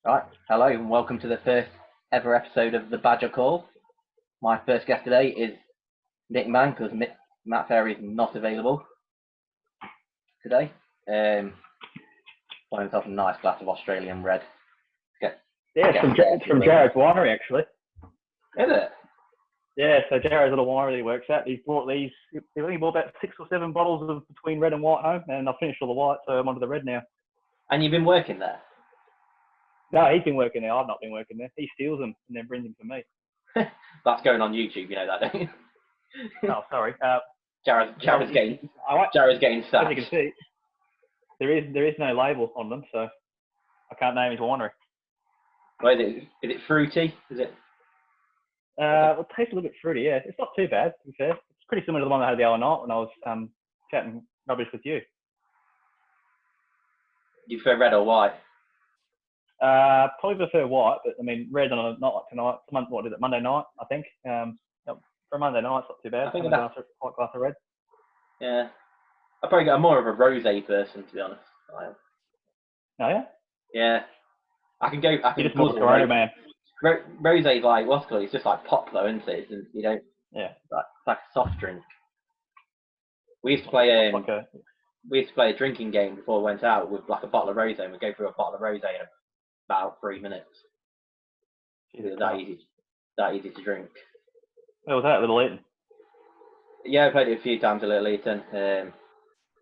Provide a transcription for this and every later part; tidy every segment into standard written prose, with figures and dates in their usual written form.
Right, hello and welcome to the first ever episode of the Badger Call. My first guest today is Nick Mann because Matt Ferry is not available today. Buying himself a nice glass of Australian red. It's from Jared's winery actually. Is it? Yeah, so Jared's little winery that he works at, he's only bought about 6 or 7 bottles of between red and white home, and I've finished all the white, so I'm onto the red now. And you've been working there? No, he's been working there. I've not been working there. He steals them and then brings them to me. That's going on YouTube, you know that, don't you? Oh, sorry. Jared's getting stacked. As you can see, there is no label on them, so I can't name his winery. Well, is it fruity? Is it? It tastes a little bit fruity, yeah. It's not too bad, to be fair. It's pretty similar to the one I had the other night when I was chatting rubbish with you. You prefer red or white? Probably prefer white, but I mean, red on a night like tonight. What is it? Monday night, I think. For a Monday night, it's not too bad. I think a hot glass of red. Yeah, I probably got more of a rosé person, to be honest. Oh yeah. Yeah, I can go. I can You're just more Corona man. Rosé is like what's it called? It's just like pop though, isn't it? You don't. Yeah. It's like a soft drink. We used to play we used to play a drinking game before we went out with like a bottle of rosé, and we'd go through a bottle of rosé in about 3 minutes. It was that easy to drink. Where was that, Little Eaton? Yeah, I played it a few times at Little Eaton.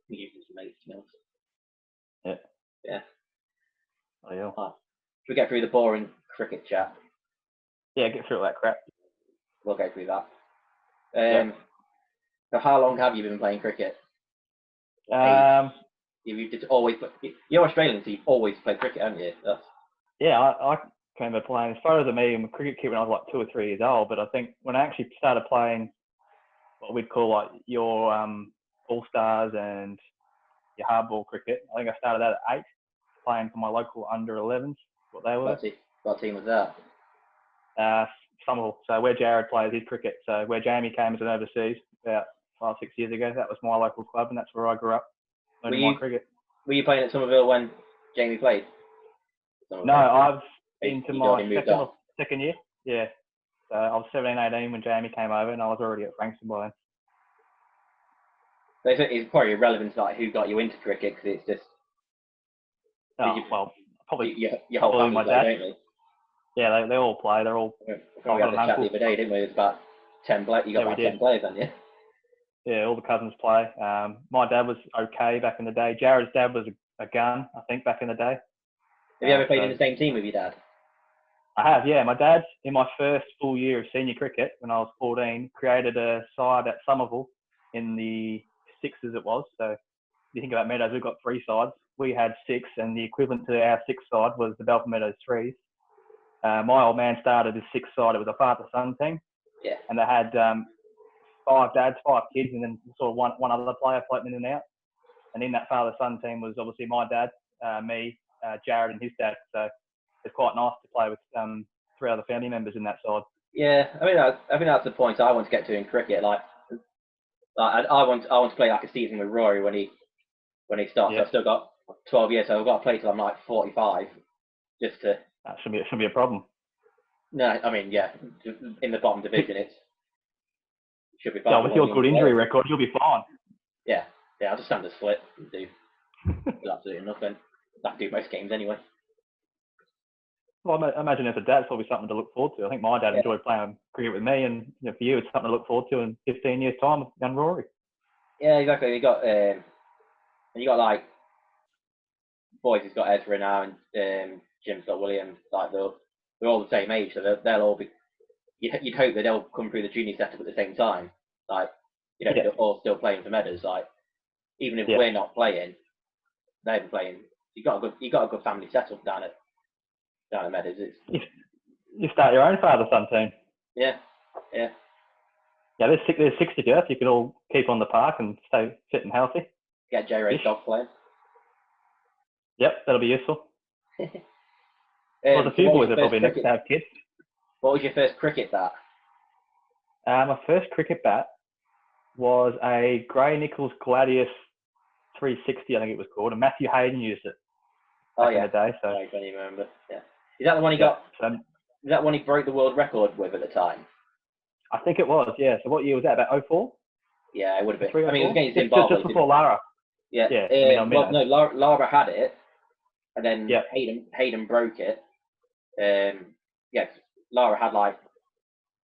Usually some mates, to be honest. Yeah. Oh yeah. Should we get through the boring cricket chat? Yeah, get through all that crap. We'll go through that. So how long have you been playing cricket? You've just always you're Australian, so you've always played cricket, haven't you? Yeah, I remember playing. As far as me, I'm a cricket kid when I was like 2 or 3 years old. But I think when I actually started playing what we'd call like your All Stars and your hardball cricket, I think I started that at 8, playing for my local under 11s. What they were. What team was that? Somerville. So where Jared plays his cricket. So where Jamie came as an overseas about 5, 6 years ago, that was my local club, and that's where I grew up learning my cricket. Were you playing at Somerville when Jamie played? No, I've been to my second year. Yeah. So I was 17, 18 when Jamie came over, and I was already at Frankston by then. So it's probably irrelevant to like who got you into cricket because it's just. Probably your whole family play, don't they? Yeah, they all play. They're all. We had a chat the other day, didn't we? It was about 10 players. You got about 10 players, haven't you? Yeah, all the cousins play. My dad was okay back in the day. Jared's dad was a gun, I think, back in the day. Have you ever played in the same team with your dad? I have, yeah. My dad, in my first full year of senior cricket, when I was 14, created a side at Somerville in the 6s it was. So if you think about Meadows, we've got 3 sides. We had 6, and the equivalent to our 6th side was the Belfast Meadows 3s. My old man started his 6th side. It was a father-son team. Yeah. And they had 5 dads, 5 kids, and then sort of one other player floating in and out. And in that father-son team was obviously my dad, me, Jared, and his dad. So it's quite nice to play with 3 other family members in that side. Yeah, I think that's the point I want to get to in cricket. Like I want to play like a season with Rory when he starts. Yeah. I've still got 12 years, so I've got to play till I'm like 45, just to. That shouldn't be a problem. No, I mean, yeah, in the bottom division, it should be fine. Yeah, with your good injury record, you'll be fine. Yeah, I'll just stand a split and do absolutely nothing. I can do most games anyway. Well, I imagine as a dad, it's probably something to look forward to. I think my dad enjoyed playing cricket with me, and for you, it's something to look forward to in 15 years' time with young Rory. Yeah, exactly. You got like boys who's got Ezra now, and Jim's got William. Like they're all the same age, so they'll all be. You'd hope that they'll come through the junior setup at the same time. Like they're all still playing for Meadows. Like even if we're not playing, they're playing. You got a good family setup down at Meadows. You start your own father-son team. Yeah. Yeah, there's 6 of you. You could all keep on the park and stay fit and healthy. Get J-Ray's dog playing. Yep, that'll be useful. There's a few boys that probably next to have kids. What was your first cricket bat? My first cricket bat was a Gray Nichols Gladius 360, I think it was called, and Matthew Hayden used it back in the day. So I don't even remember. Yeah. Is that the one he Yeah. got? So Is that one he broke the world record with at the time? I think it was. Yeah. So what year was that? About 04? Yeah, it would have been. 03, I mean, it was 04? against Zimbabwe. Just before Lara. Yeah. Yeah. I mean, Well, no, Lara had it, and then Yeah. Hayden broke it. Yeah, Lara had like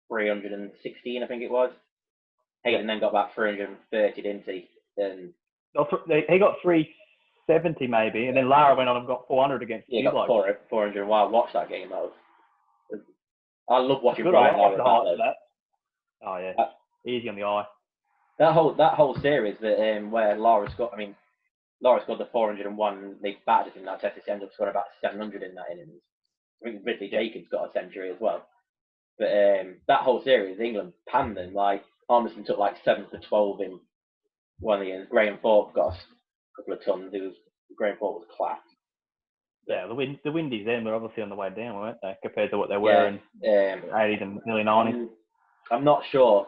316, I think it was. Hayden then got about 330, didn't he? He got 370 maybe, and then Lara went on and got 400 against he you got blokes. 400. Wow, I watched that game. I love watching Good. Brian I Lara like the back height of though. that. Oh yeah, easy on the eye. That whole series that where Lara scored the 401. And they battered us in that test. They ended up scoring about 700 in that innings. I think Ridley Jacobs got a century as well. But that whole series, England panned them. Like Armstrong took like 7 to 12 in one of the games. Graham Thorpe got a couple of tons. Graham Thorpe was class. Yeah, the Windies then were obviously on the way down, weren't they, compared to what they were in the 80s and early 90s. I'm not sure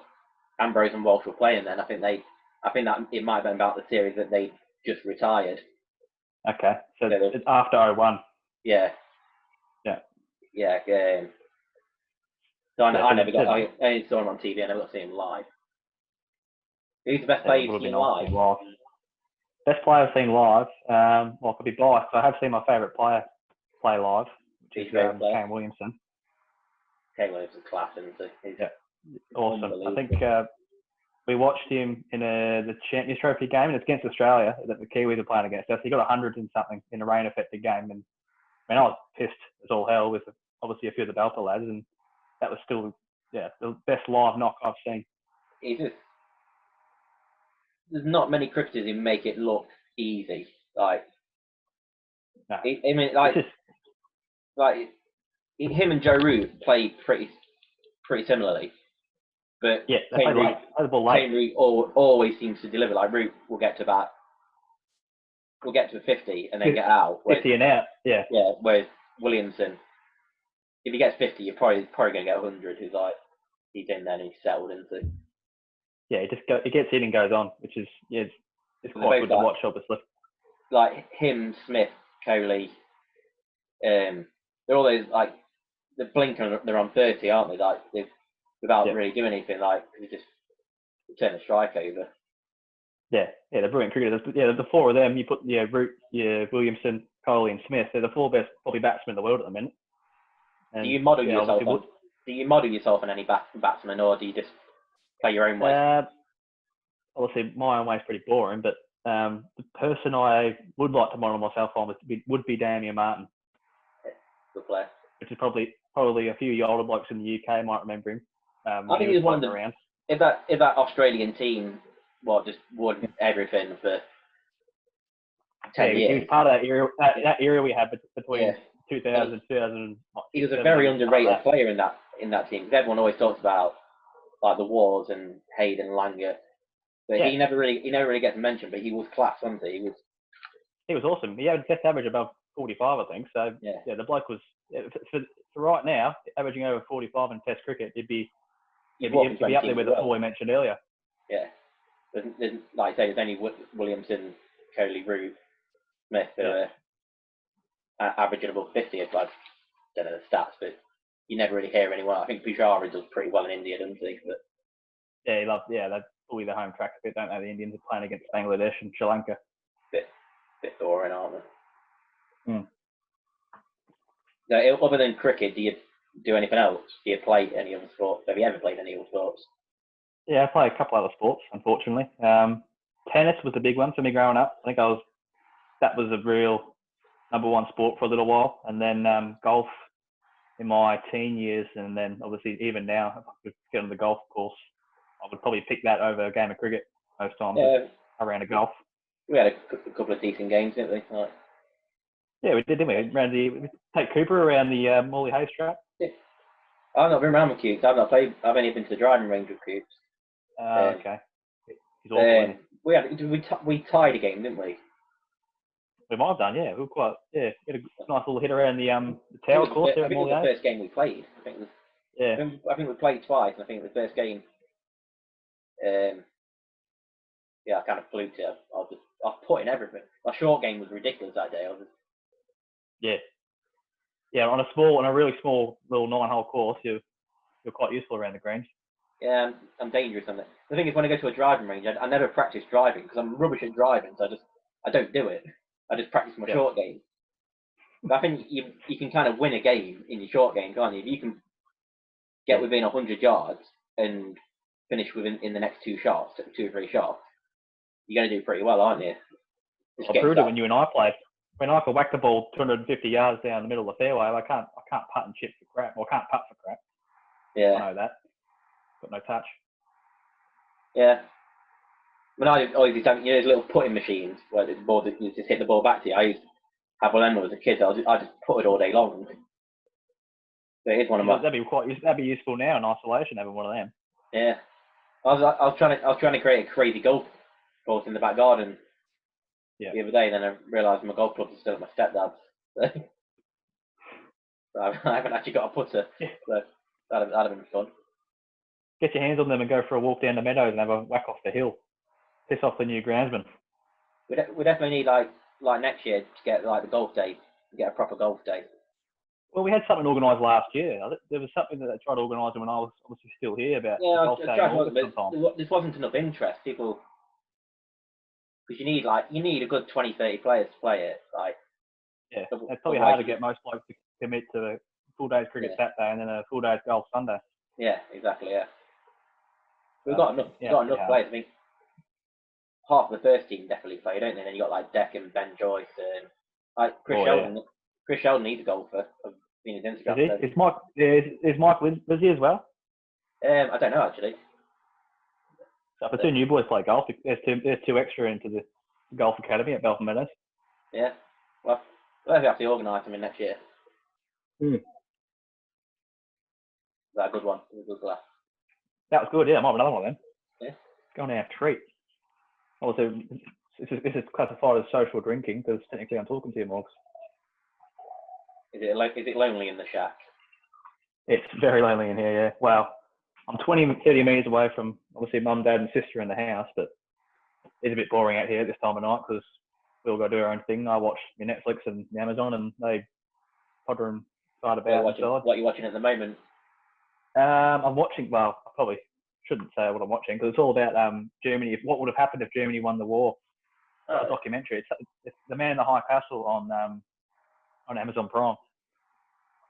Ambrose and Walsh were playing then. I think that it might have been about the series that they just retired. Okay, so it's after 01. Yeah. Yeah. Yeah. So I never got. I only saw him on TV. I never got to see him live. Who's the best player you've seen live? Best player I've seen live. Well, I could be biased. I have seen my favourite player play live, which is Kane Williamson. Kane Williamson's class, isn't he? Yeah, awesome. I think we watched him in the Champions Trophy game, and it's against Australia that the Kiwis are playing against us. He got 100 and something in a rain-affected game, and I was pissed as all hell with obviously a few of the Belter lads, and that was still the best live knock I've seen. There's not many cricketers who make it look easy. Like, no. I mean, him and Joe Root play pretty similarly, but yeah, Kane Root always seems to deliver. Like Root will get to 50 and then get out. 50 and out, yeah. Yeah, whereas Williamson, if he gets 50, you're probably going to get 100. Who's like he's in there and he's settled into. Yeah, it gets in and goes on, which is it's quite good to watch, obviously. Like him, Smith, Kohli, they're all those like the blink and they're on 30, aren't they? Like without really doing anything, like they just turn a strike over. Yeah, they're brilliant cricketers. Yeah, the four of them, you put Root, Williamson, Kohli, and Smith. They're the four best probably batsmen in the world at the minute. And, do you model yourself on any batsman, or do you just play your own way? Obviously, my own way is pretty boring, but the person I would like to model myself on would be Damian Martin. Good player. Which is probably a few of the older blokes in the UK might remember him. I think he was one of the around. If that Australian team just won everything for 10 years. He was part of that era we had between 2000 and 2000. He was a very underrated player in that team. Because everyone always talks about like the Wars and Hayden Langer, but he never really gets mentioned. But he was class, wasn't he? He was awesome. He had a test average above 45, I think. So the bloke was for right now averaging over 45 in Test cricket. He'd be up there with the four we mentioned earlier. Yeah, there's like I say, there's only Williamson, Kohli, Root, Smith who are averaging above 50. I don't know the stats, but you never really hear anyone. I think Pujara does pretty well in India, doesn't he? But that's probably the home track a bit, don't they? The Indians are playing against Bangladesh and Sri Lanka. Bit boring, aren't they? Now, other than cricket, do you do anything else? Do you play any other sports? Have you ever played any other sports? Yeah, I play a couple other sports, unfortunately. Tennis was a big one for me growing up. I think that was a real number one sport for a little while. And then golf in my teen years, and then obviously even now, if I could get on the golf course, I would probably pick that over a game of cricket most times around a golf. We had a couple of decent games, didn't we? Like, yeah, we did, didn't we? We take Cooper around the Morley Hayes track. Yeah. I've not been around with Coops. I've only been to the driving range with Coops. Okay. He's awful. We tied a game, didn't we? We might have done, yeah. We were quite, we had a nice little hit around the tower course there at Morley Hayes. I think it was the first game we played. I think we played twice, and I think the first game, I kind of fluked it. I was putting everything. My short game was ridiculous that day. yeah, on a really small little 9-hole course, you're quite useful around the greens. Yeah, I'm dangerous on it. The thing is, when I go to a driving range, I never practice driving because I'm rubbish at driving, so I don't do it. I just practice my short game. But I think you can kind of win a game in your short game, can't you? If you can get within 100 yards and finish in the next 2 or 3 shots, you're going to do pretty well, aren't you? I proved it when you and I played. When I could whack the ball 250 yards down the middle of the fairway, I can't putt and chip for crap. Or can't putt for crap. Yeah. I know that. Got no touch. Yeah. When I always used to have, those little putting machines where the ball you just hit the ball back to you. I used to have one of them as a kid. So I just put it all day long. So it is one of my. That'd be useful now in isolation, having one of them. Yeah. I was trying to create a crazy golf course in the back garden the other day. Then I realised my golf clubs are still at my stepdad's. So I haven't actually got a putter. Yeah. So that'd have been fun. Get your hands on them and go for a walk down the meadows and have a whack off the hill. Piss off the new groundsman. We definitely need like next year to get like the golf day, get a proper golf day. Well, we had something organised last year. There was something that they tried organising when I was obviously still here about golf day in August sometime. This wasn't enough interest. People, because you need a good 20, 30 players to play it. Like, yeah, it's probably hard to get most blokes to commit to a full day's cricket Saturday and then a full day's golf Sunday. Yeah, exactly. Yeah, we've got enough players. I think half of the first team definitely play, don't they? And then you got like Deccan, Ben Joyce, and like Chris Sheldon. Yeah. Chris Sheldon needs a golfer. I've seen his Instagram. Is Mike Lizzie as well? I don't know actually. So if the 2 new boys play golf, there's 2 extra into the golf academy at Belfast Meadows. Yeah, well, we'll have to organise them in next year. Is that a good one? A good class. That was good. Yeah, I might have another one then. Yeah. Go and have a treat. Also, this is classified as social drinking because technically I'm talking to you, Morgs. Is it lonely in the shack? It's very lonely in here, yeah. Well, I'm 20, 30 metres away from, obviously, mum, dad and sister in the house, but it's a bit boring out here at this time of night because we all got to do our own thing. I watch my Netflix and the Amazon and they potter and fight about inside. What are you watching at the moment? I'm watching, well, I probably shouldn't say what I'm watching because it's all about Germany. What would have happened if Germany won the war? A documentary. It's The Man in the High Castle on Amazon Prime.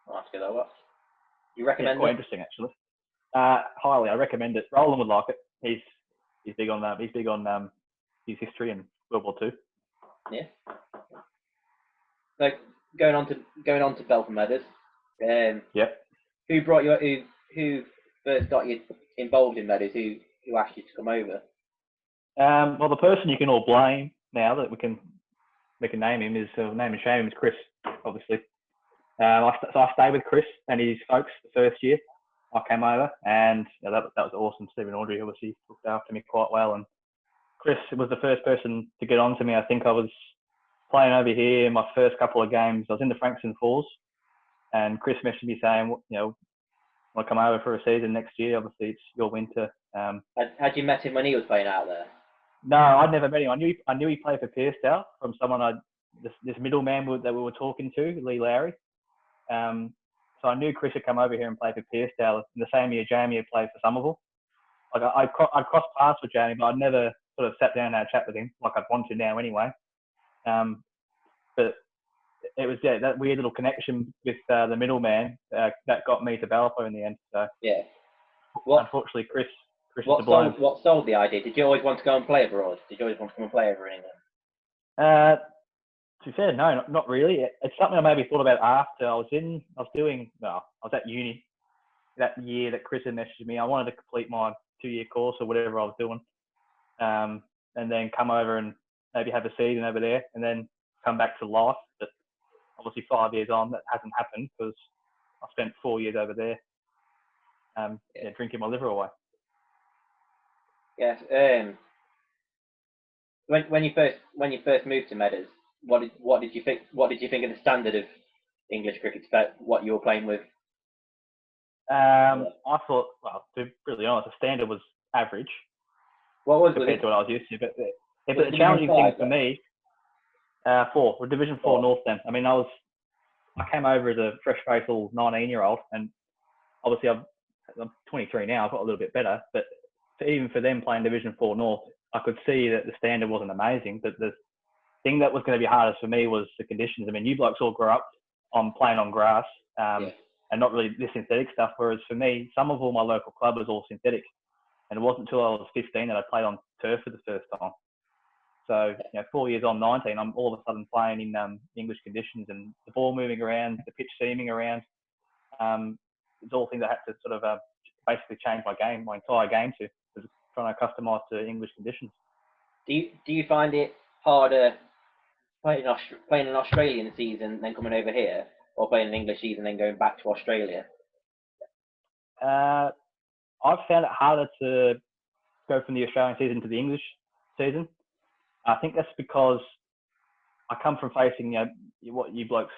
I'll have to give that a watch. You recommend it? Quite interesting, actually. Highly, I recommend it. Roland would like it. He's big on his history and World War II. Yeah. So going on to Belfast Meadows. Yep. Who brought you? Who first got you involved in Meadows? Who asked you to come over? Well, the person you can all blame now that we can name him is name and shame him is Chris, obviously. I stayed with Chris and his folks the first year. I came over and that was awesome. Stephen Audrey obviously looked after me quite well, and Chris was the first person to get on to me. I think I was playing over here my first couple of games. I was in the Frankston Fours, and Chris messaged me saying, want to come over for a season next year? Obviously, it's your winter. Had you met him when he was playing out there? No, I'd never met him. I knew he played for Pearstow from someone this middleman that we were talking to, Lee Lowry. So I knew Chris had come over here and played for Pearstow. In the same year, Jamie had played for Somerville. Like I'd crossed paths with Jamie, but I'd never sort of sat down and had a chat with him like I'd want to now anyway. But it was that weird little connection with the middleman that got me to Balfour in the end. So yeah. Unfortunately, Chris is to blame. What sold the idea? Did you always want to go and play abroad? Did you always want to come and play over in England? To be fair, no, not really. It's something I maybe thought about after I was at uni that year that Chris had messaged me. I wanted to complete my 2-year course or whatever I was doing, and then come over and maybe have a season over there and then come back to life. But obviously 5 years on, that hasn't happened because I spent 4 years over there, drinking my liver away. Yes. When you first moved to Meadows, what did you think? What did you think of the standard of English cricket? About what you were playing with? I thought, well, to be really honest, the standard was average. What was compared to what I was used to? But the challenging thing for me, Division 4 North then. I mean, I was I came over as a fresh-faced little 19-year-old, and obviously I'm 23 now. I've got a little bit better, but even for them playing Division 4 North, I could see that the standard wasn't amazing. But the thing that was going to be hardest for me was the conditions. I mean, you blokes all grew up on playing on grass and not really the synthetic stuff. Whereas for me, some of all my local club was all synthetic, and it wasn't until I was 15 that I played on turf for the first time. So, 4 years on 19, I'm all of a sudden playing in English conditions, and the ball moving around, the pitch seaming around. It's all things I had to sort of basically change my entire game to, trying to customise to English conditions. Do you find it harder playing an Australian season then coming over here, or playing an English season then going back to Australia? I've found it harder to go from the Australian season to the English season. I think that's because I come from facing, what you blokes,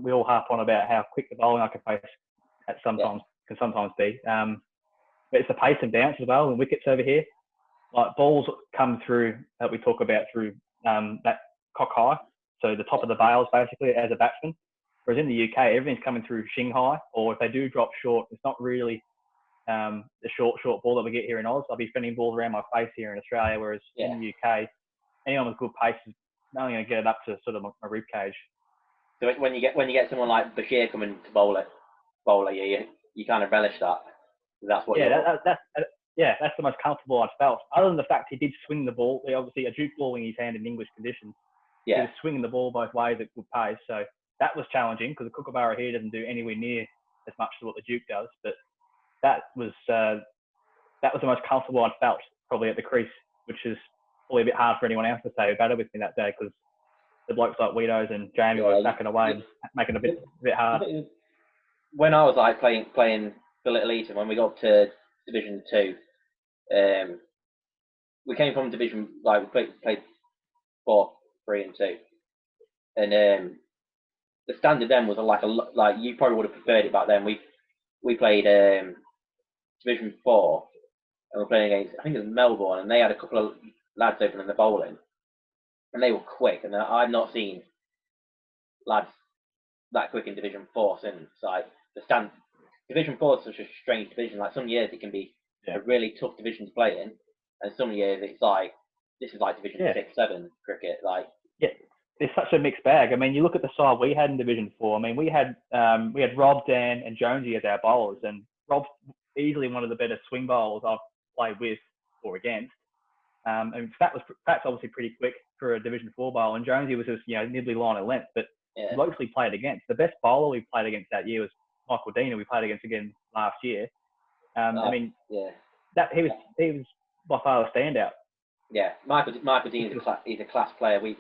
we all harp on about how quick the bowling I can face can sometimes be. But it's the pace and bounce as well, and wickets over here. Like balls come through that we talk about through that cock high, so the top of the bails basically as a batsman. Whereas in the UK, everything's coming through shing high, or if they do drop short, it's not really the short ball that we get here in Oz. I'll be fending balls around my face here in Australia, whereas in the UK, anyone with good pace is only going to get it up to sort of my rib cage. So when you get someone like Bashir coming to bowl you kind of relish that. That's what. That's the most comfortable I've felt. Other than the fact he did swing the ball, obviously a Duke ball in his hand in English conditions. He was swinging the ball both ways at good pace, so that was challenging because the Kookaburra here doesn't do anywhere near as much as what the Duke does. But that was the most comfortable I'd felt probably at the crease, which is probably a bit hard for anyone else to say who batted with me that day because the blokes like Weedos and Jamie were backing away and making it a bit hard. When I was like playing for Little Eton, when we got up to Division 2, we came from Division, like we played 4, 3 and 2. And the standard then was like you probably would have preferred it back then. We played Division 4 and we were playing against, I think it was Melbourne, and they had a couple of lads opening the bowling. And they were quick, and I've not seen lads that quick in Division 4 since. Like Division 4 is such a strange division. Like some years it can be a really tough division to play in, and some years it's like this is like Division 6, 7 cricket. Like it's such a mixed bag. I mean, you look at the side we had in Division 4. I mean, we had Rob, Dan, and Jonesy as our bowlers, and Rob's easily one of the better swing bowlers I've played with or against. And Pat's obviously pretty quick for a Division 4 bowler, and Jonesy was just nibbly line of length. But blokes we played against, the best bowler we played against that year was Michael Dean, who we played against again last year. That he was by far the standout. Yeah, Michael Dean is a class player. We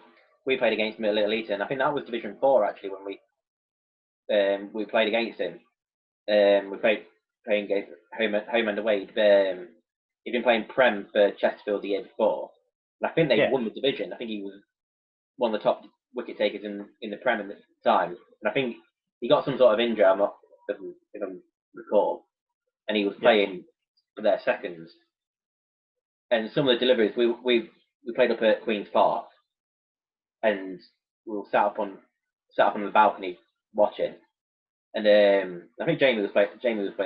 played against him at Little Eton. I think that was Division 4 actually when we played against him. We playing against home and away. He'd been playing Prem for Chesterfield the year before, and I think they won the division. I think he was one of the top wicket takers in the Prem at the time, and I think he got some sort of injury. If I'm recall, and he was playing for their seconds. And some of the deliveries we played up at Queen's Park, and we were sat up on the balcony watching. And I think Jamie was playing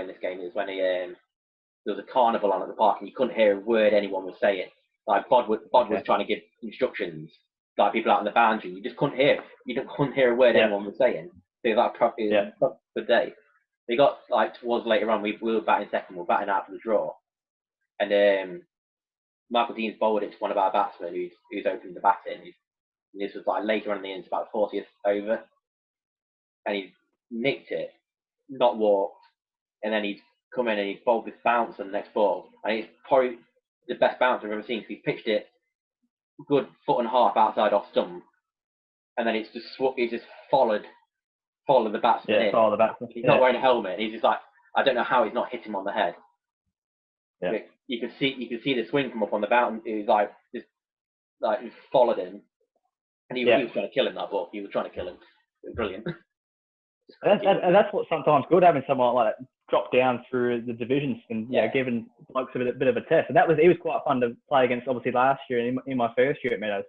this game. It was when there was a carnival on at the park, and you couldn't hear a word anyone was saying. Like Bod was trying to give instructions, like people out on the boundary. You just couldn't hear. You couldn't hear a word anyone was saying. So it was like a proper day. They got like towards later on. We were batting second. We were batting out for the draw, and Michael Dean's bowled it to one of our batsmen who's opened the batting. And this was like later on in the innings, about 40th over, and he nicked it, not walked, and then he's come in and he's bowled this bounce on the next ball, and it's probably the best bounce I've ever seen. He's pitched it a good foot and a half outside off stump, and then it's just followed the batsman in. Follow the batsman. He's not wearing a helmet. And he's just like, I don't know how he's not hit him on the head. Yeah. You could see the swing come up on the bounce. It was like just he followed him, and he was trying to kill him that ball. He was trying to kill him. It was brilliant. And that's what's sometimes good, having someone like that drop down through the divisions and giving blokes a bit of a test. And it was quite fun to play against, obviously last year and in my first year at Meadows.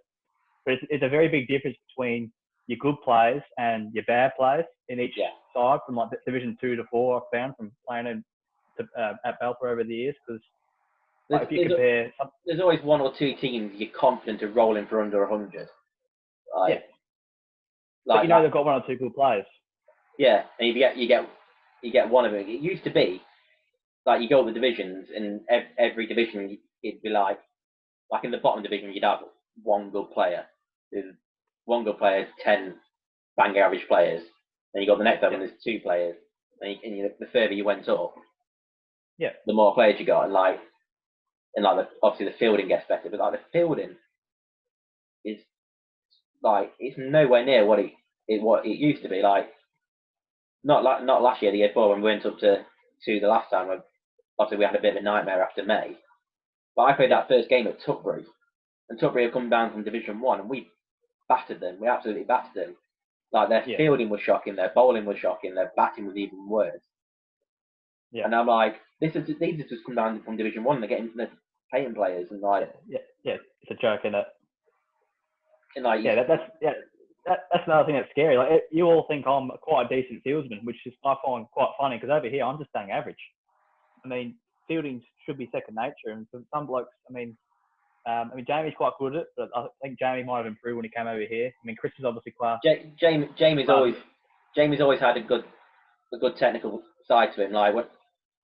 But it's a very big difference between your good players and your bad players in each Yeah. side from like Division 2 to 4. I've found from playing at Balfour over the years because if you compare, there's always one or two teams you're confident of rolling for under 100. Yeah. But they've got one or two good players. Yeah, and you get one of them. It used to be like you go up the divisions, and every division it'd be like in the bottom division you'd have one good player. There's one good player, 10 bang average players. Then you got the next level, and there's 2 players. And the further you went up, the more players you got, and obviously the fielding gets better. But the fielding is it's nowhere near what it used to be. Not last year, the year before when we went up to the last time. Obviously, we had a bit of a nightmare after May. But I played that first game at Tutbury, and Tutbury have come down from Division 1, and we battered them. We absolutely battered them. Their fielding was shocking, their bowling was shocking, their batting was even worse. Yeah. And I'm like, these have just come down from Division 1, they're paying players, and it's a joke, isn't it? And that's another thing that's scary. You all think I'm quite a decent fieldsman, which is I find quite funny because over here I'm just staying average. I mean, fielding should be second nature, and for some blokes, I mean, Jamie's quite good at it, but I think Jamie might have improved when he came over here. I mean, Chris is obviously class. Jamie's always had a good technical side to him. Like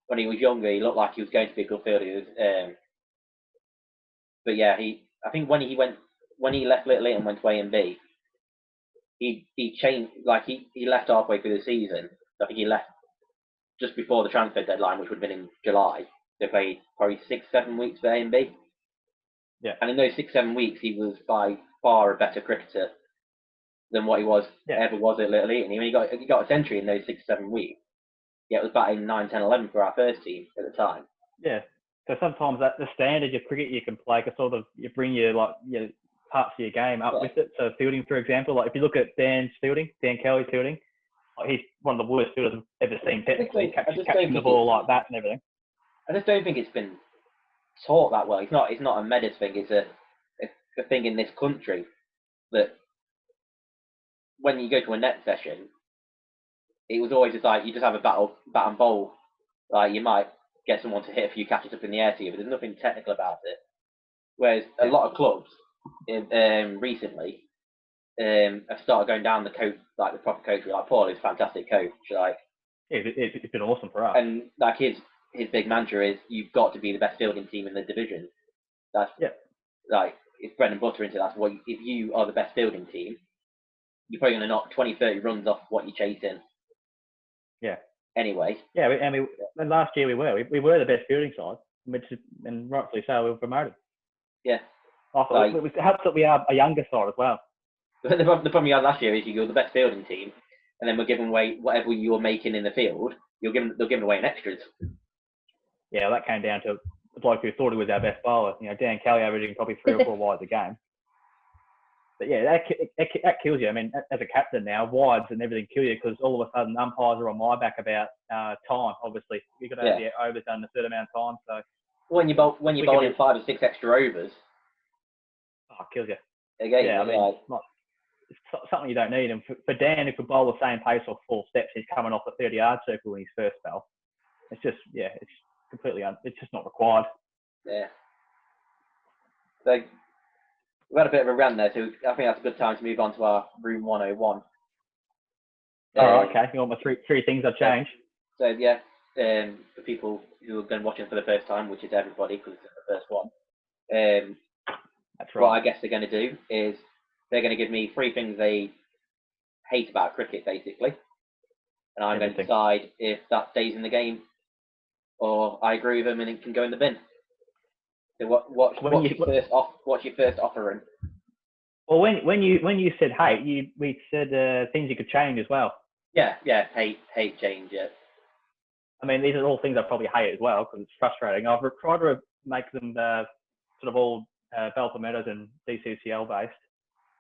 when he was younger, he looked like he was going to be a good fielder. But yeah, I think when he left Little and went to A and B, he changed. He left halfway through the season. I think he left just before the transfer deadline, which would have been in July. They played probably 6-7 weeks for A and B. Yeah. And in those 6-7 weeks, he was by far a better cricketer than what he ever was at Little Eton. He got a century in those 6-7 weeks. Yeah, it was batting 9, 10, 11 for our first team at the time. Yeah. So sometimes the standard of cricket you can play can sort of you bring your parts of your game up with it. So fielding, for example, if you look at Dan Kelly's fielding, he's one of the worst fielders I've ever seen technically, catching the ball like that and everything. I just don't think it's been taught that well. It's not a Meadows thing. It's a thing in this country that when you go to a net session, it was always just you just have a bat and bowl. You might get someone to hit a few catches up in the air to you, but there's nothing technical about it. Whereas a lot of clubs recently have started going down the coach, the proper coach. Paul is a fantastic coach. It's been awesome for us. And his big mantra is you've got to be the best fielding team in the division. That's it's bread and butter into that. If you are the best fielding team, you're probably going to knock 20-30 runs off what you're chasing. Yeah. Anyway. Yeah, and last year we were the best fielding side, and rightfully so, we were promoted. Yeah. It helps that we are a younger side as well. The problem you had last year is you're the best fielding team, and then we're giving away whatever you're making in the field. They're giving away in extras. Yeah, that came down to the bloke who thought he was our best bowler. Dan Kelly averaging probably 3 or 4 wides a game. But yeah, that kills you. I mean, as a captain now, wides and everything kill you because all of a sudden umpires are on my back about time. Obviously, you've got to have the overs done in a certain amount of time. So when you bowl in 5 or 6 extra overs, it kills you. Again, yeah, I mean, it's something you don't need. And for Dan, if we bowl the same pace or 4 steps, he's coming off the 30-yard circle in his first spell. It's just it's completely it's just not required. Yeah. So we've had a bit of a rant there, so I think that's a good time to move on to our Room 101. All right, okay. You want my three things I've changed? So yeah, for people who are going to watch it for the first time, which is everybody because it's the first one, that's right. What I guess they're going to do is they're going to give me 3 things they hate about cricket, basically, and I'm going to decide if that stays in the game or I agree with them and it can go in the bin. So what's your first offering? Well, when you said hate, we said things you could change as well. Yeah, hate change. Yeah. I mean, these are all things I probably hate as well because it's frustrating. I've tried to make them sort of all Balfour Meadows and DCCL based.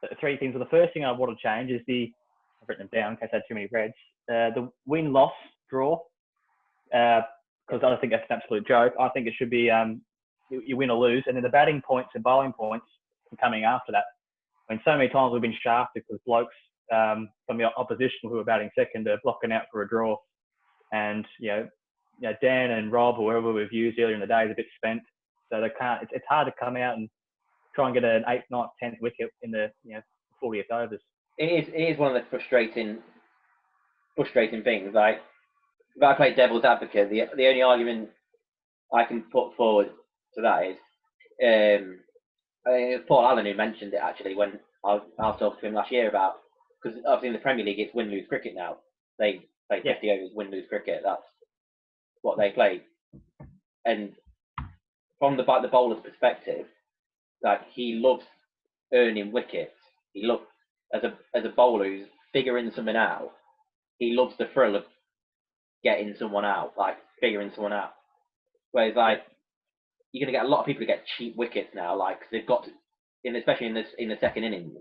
The 3 things. Well, the first thing I want to change is I've written them down in case I had too many reds. The win-loss draw, because I think that's an absolute joke. I think it should be you win or lose, and then the batting points and bowling points coming after that. I mean, so many times we've been shafted because blokes from the opposition who were batting second are blocking out for a draw. And, Dan and Rob, whoever we've used earlier in the day, is a bit spent. So they can't, it's hard to come out and try and get an 8th, 9th, 10th wicket in the 40th overs. It is one of the frustrating things. Like, if I play devil's advocate, the only argument I can put forward to that is, I think it was Paul Allen who mentioned it actually when I was talking to him last year about, because obviously in the Premier League it's win-lose cricket now. They play 50 overs win-lose cricket. That's what they play. And from the bowler's perspective, like, he loves earning wickets. He loves, as a bowler who's figuring something out, he loves the thrill of getting someone out, like figuring someone out. Whereas, like, you're going to get a lot of people who get cheap wickets now, like, cause they've got to, especially in the second innings,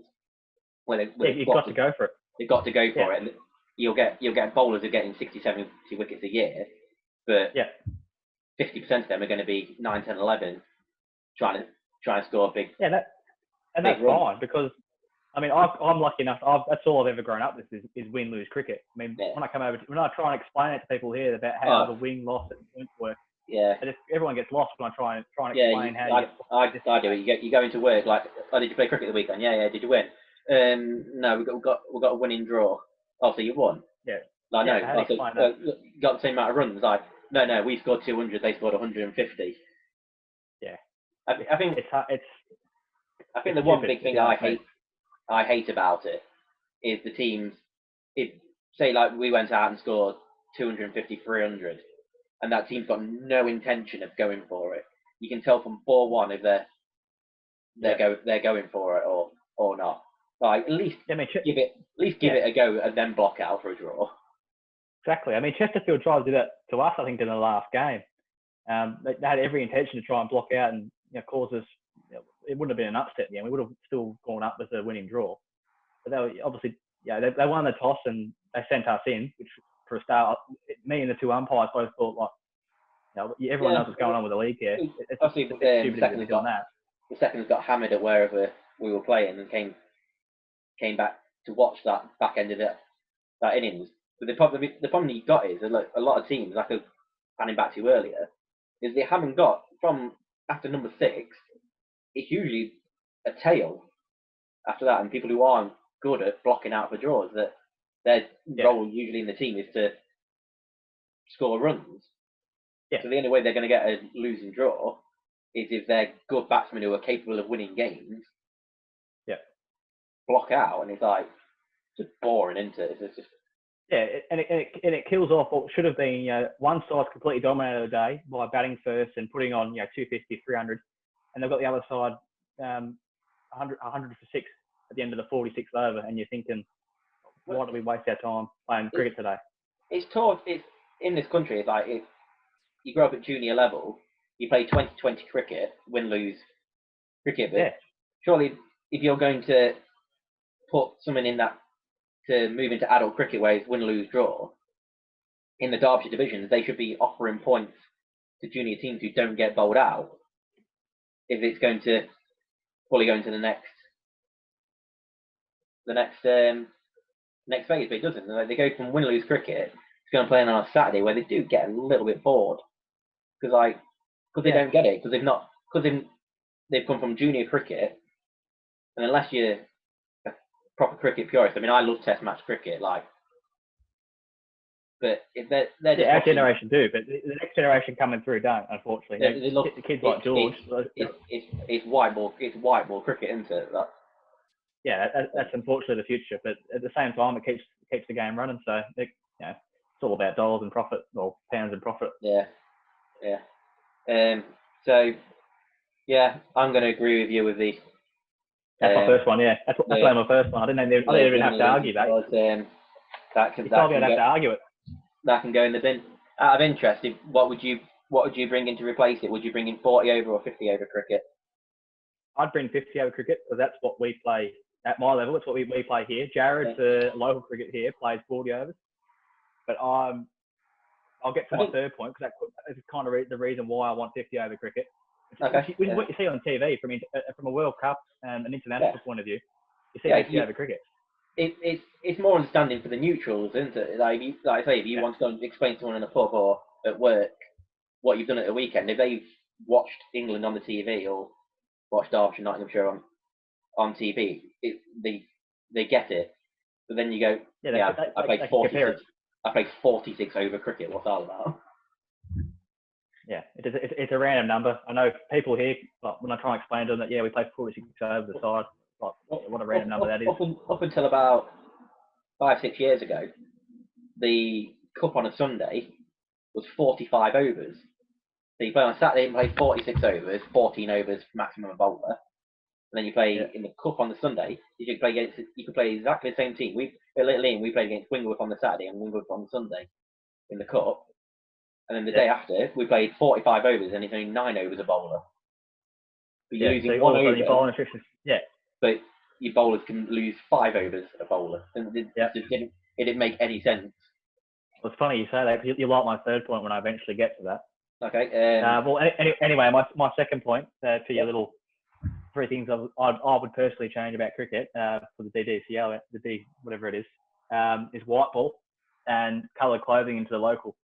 where you've got to go for it. They've got to go for it. And you'll get bowlers who are getting 60, 70 wickets a year, but 50% of them are going to be 9, 10, 11, trying to score a big. Yeah, that's fine, because I mean, I'm lucky enough. That's all I've ever grown up with is win-lose cricket. I mean, when I try and explain it to people here about how the win-loss work. Yeah. And if everyone gets lost when I try and explain how I do it. You go into work like, oh, did you play cricket the weekend? Yeah. Did you win? No, we got a winning draw. Oh, so you won? Yeah. Like, no. You got the same amount of runs. Like, no. We scored 200. They scored 150. Yeah. I think the one big thing I hate about it is the teams. If say like we went out and scored 250, 300, and that team's got no intention of going for it, you can tell from 4-1 if they're going for it or not. Like, at least give it a go and then block out for a draw. Exactly. I mean, Chesterfield tried to do that to us, I think, in the last game. They had every intention to try and block out and cause us. It wouldn't have been an upset. We would have still gone up with a winning draw. But they were obviously, they won the toss and they sent us in, which for a start, me and the two umpires both thought, like, everyone knows what's going on with the league here. Obviously, the seconds got hammered at wherever we were playing and came back to watch that back end of that innings. But the problem you've got is a lot of teams, like I was panning back to earlier, is they haven't got, from after number 6, it's usually a tail after that, and people who aren't good at blocking out for draws, that their role usually in the team is to score runs. Yeah. So the only way they're going to get a losing draw is if they're good batsmen who are capable of winning games. Yeah. Block out, and it's like just boring, isn't it? It's just. Yeah, and it kills off what should have been, one side's completely dominated the day by batting first and putting on, 250, 300, and they've got the other side 100 for 6 at the end of the 46th over, and you're thinking, why do we waste our time playing cricket today? It's tough. It's in this country. It's like, if you grow up at junior level, you play 20-20 cricket, win-lose cricket. But surely, if you're going to put someone in that to move into adult cricket where it's win, lose, draw, in the Derbyshire divisions, they should be offering points to junior teams who don't get bowled out. If it's going to fully go into the next phase, but it doesn't. They go from win, lose cricket to going playing on a Saturday where they do get a little bit bored because they don't get it, because they've come from junior cricket, and unless you're a proper cricket purist, I mean, I love Test match cricket, but if they're just our generation do, but the next generation coming through don't, unfortunately. The kids like George. It's white ball cricket, isn't it? That's unfortunately the future, but at the same time, it keeps the game running. So it's all about dollars and profit, or pounds and profit. Yeah. So I'm going to agree with you with the. That's my first one. Yeah, that's my first one. I didn't even have to argue that. That can go in the bin. Out of interest, what would you bring in to replace it? Would you bring in 40 over or 50 over cricket? I'd bring 50 over cricket, because that's what we play at my level. It's what we play here. Jared, for local cricket here, plays 40 overs. But I'll get to my third point, because that is kind of the reason why I want 50 over cricket. Okay. Which is what you see on TV from a World Cup and an international point of view. You see 50 over cricket. it's more understanding for the neutrals, isn't it? Like I say, if you want to go and explain to someone in a pub or at work what you've done at the weekend, if they've watched England on the TV or watched Derbyshire, Nottinghamshire on TV, they get it. But then you go, I played 46. I played 46 over cricket. What's that all about? Yeah, it's a random number. I know people here, like, when I try and explain to them that, we play 46 over the side, like, what a random number that is. Up until about 5-6 years ago, the cup on a Sunday was 45 overs. So you play on Saturday and play 46 overs, 14 overs maximum a bowler. And then you play in the cup on the Sunday. You could play exactly the same team. We played against Wingworth on the Saturday and Wingworth on the Sunday in the cup. And then the day after, we played 45 overs and it's only 9 overs a bowler. But you're losing 1 over. But your bowlers can lose 5 overs a bowler. And it didn't make any sense. Well, it's funny you say that, because you like my third point when I eventually get to that. Okay. Anyway, my second point for your little 3 things I would personally change about cricket for the DDCL, whatever it is white ball and coloured clothing into the local.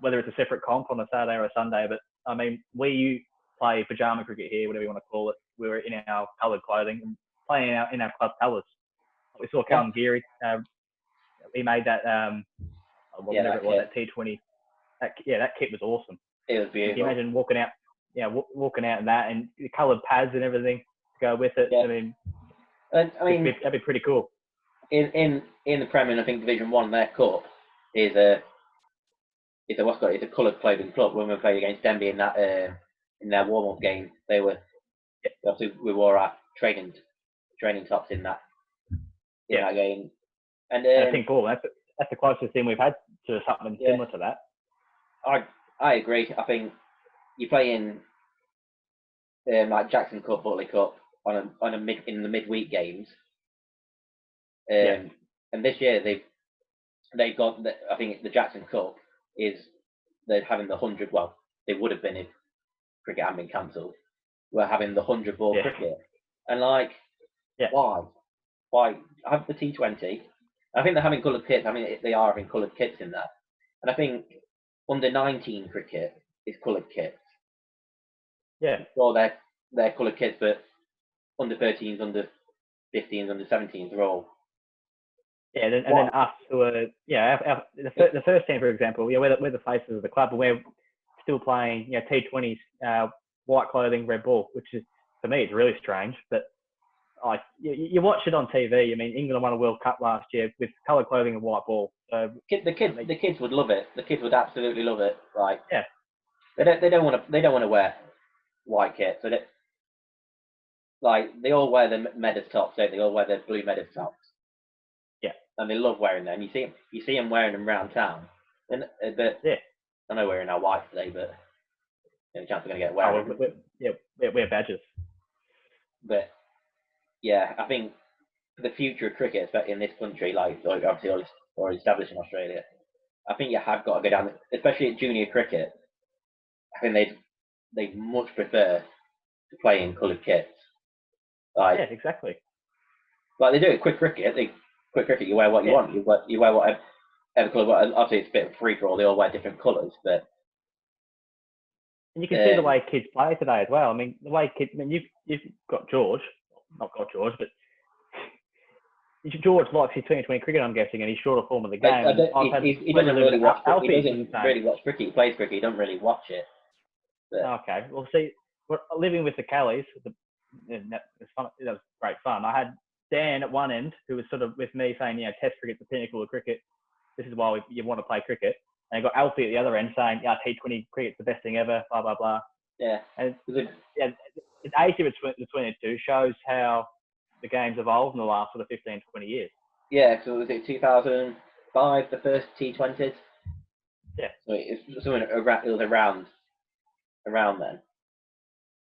Whether it's a separate comp on a Saturday or a Sunday, but I mean, we play pajama cricket here, whatever you want to call it. We were in our coloured clothing and playing in our club colours. We saw Callum Geary. He made that that T20. That kit was awesome. It was beautiful. Can you imagine walking out in that and the coloured pads and everything to go with it? Yeah. I mean, that'd be pretty cool. In the Premier, I think Division 1, their cup is a coloured clothing club. When we played against Denby in their warm-up game, we wore our training tops in that game. And I think that's the closest thing we've had to something similar to that. I agree. I think you play in like Jackson Cup, Butley Cup in the midweek games. And this year they've got I think the Jackson Cup they're having the 100. Well, they would have been if cricket hadn't been cancelled. We're having the 100 ball cricket, and why have the T20? I think they're having coloured kits. I mean, they are having coloured kits in there, and I think under 19 cricket is coloured kits. Yeah. Well, they're coloured kits, but under 13s, under 15s, under 17s are all. Yeah, and then us who are the first team, for example, we're the faces of the club, and we're still playing T20s, white clothing, red ball, which is, for me, it's really strange. But you watch it on TV. I mean, England won a World Cup last year with coloured clothing and white ball. So the kids would love it. The kids would absolutely love it. Like, they don't want to wear white kit. So they all wear the Meadows tops, don't they? They all wear their blue Meadows tops. Yeah. And they love wearing them. You see them wearing them around town. And I know we're in our white today, but the chance we're going to get wearing. We're badgers. But yeah, I think for the future of cricket, especially in this country, like obviously or established in Australia, I think you have got to go down, especially at junior cricket. I think they'd much prefer to play in coloured kits. Exactly. Like they do at quick cricket. You wear what you want. You wear whatever colour. Obviously, it's a bit of free for all. They all wear different colours, but. And you can see the way kids play today as well. I mean, the way kids. I mean, you've got George, not got George, but George likes his 2020 cricket, I'm guessing, and he's shorter form of the game. He doesn't really watch cricket. He plays cricket. He doesn't really watch it. But. Okay. Well, see, we're living with the Callies. It was great fun. I had Dan at one end, who was sort of with me saying, Test cricket's the pinnacle of cricket. This is why you want to play cricket. And I got Alfie at the other end saying, T20 cricket's the best thing ever, blah, blah, blah. Yeah. And the age difference between the two shows how the game's evolved in the last sort of 15, 20 years. Yeah, so was it 2005, the first T20s? Yeah. So it was around then.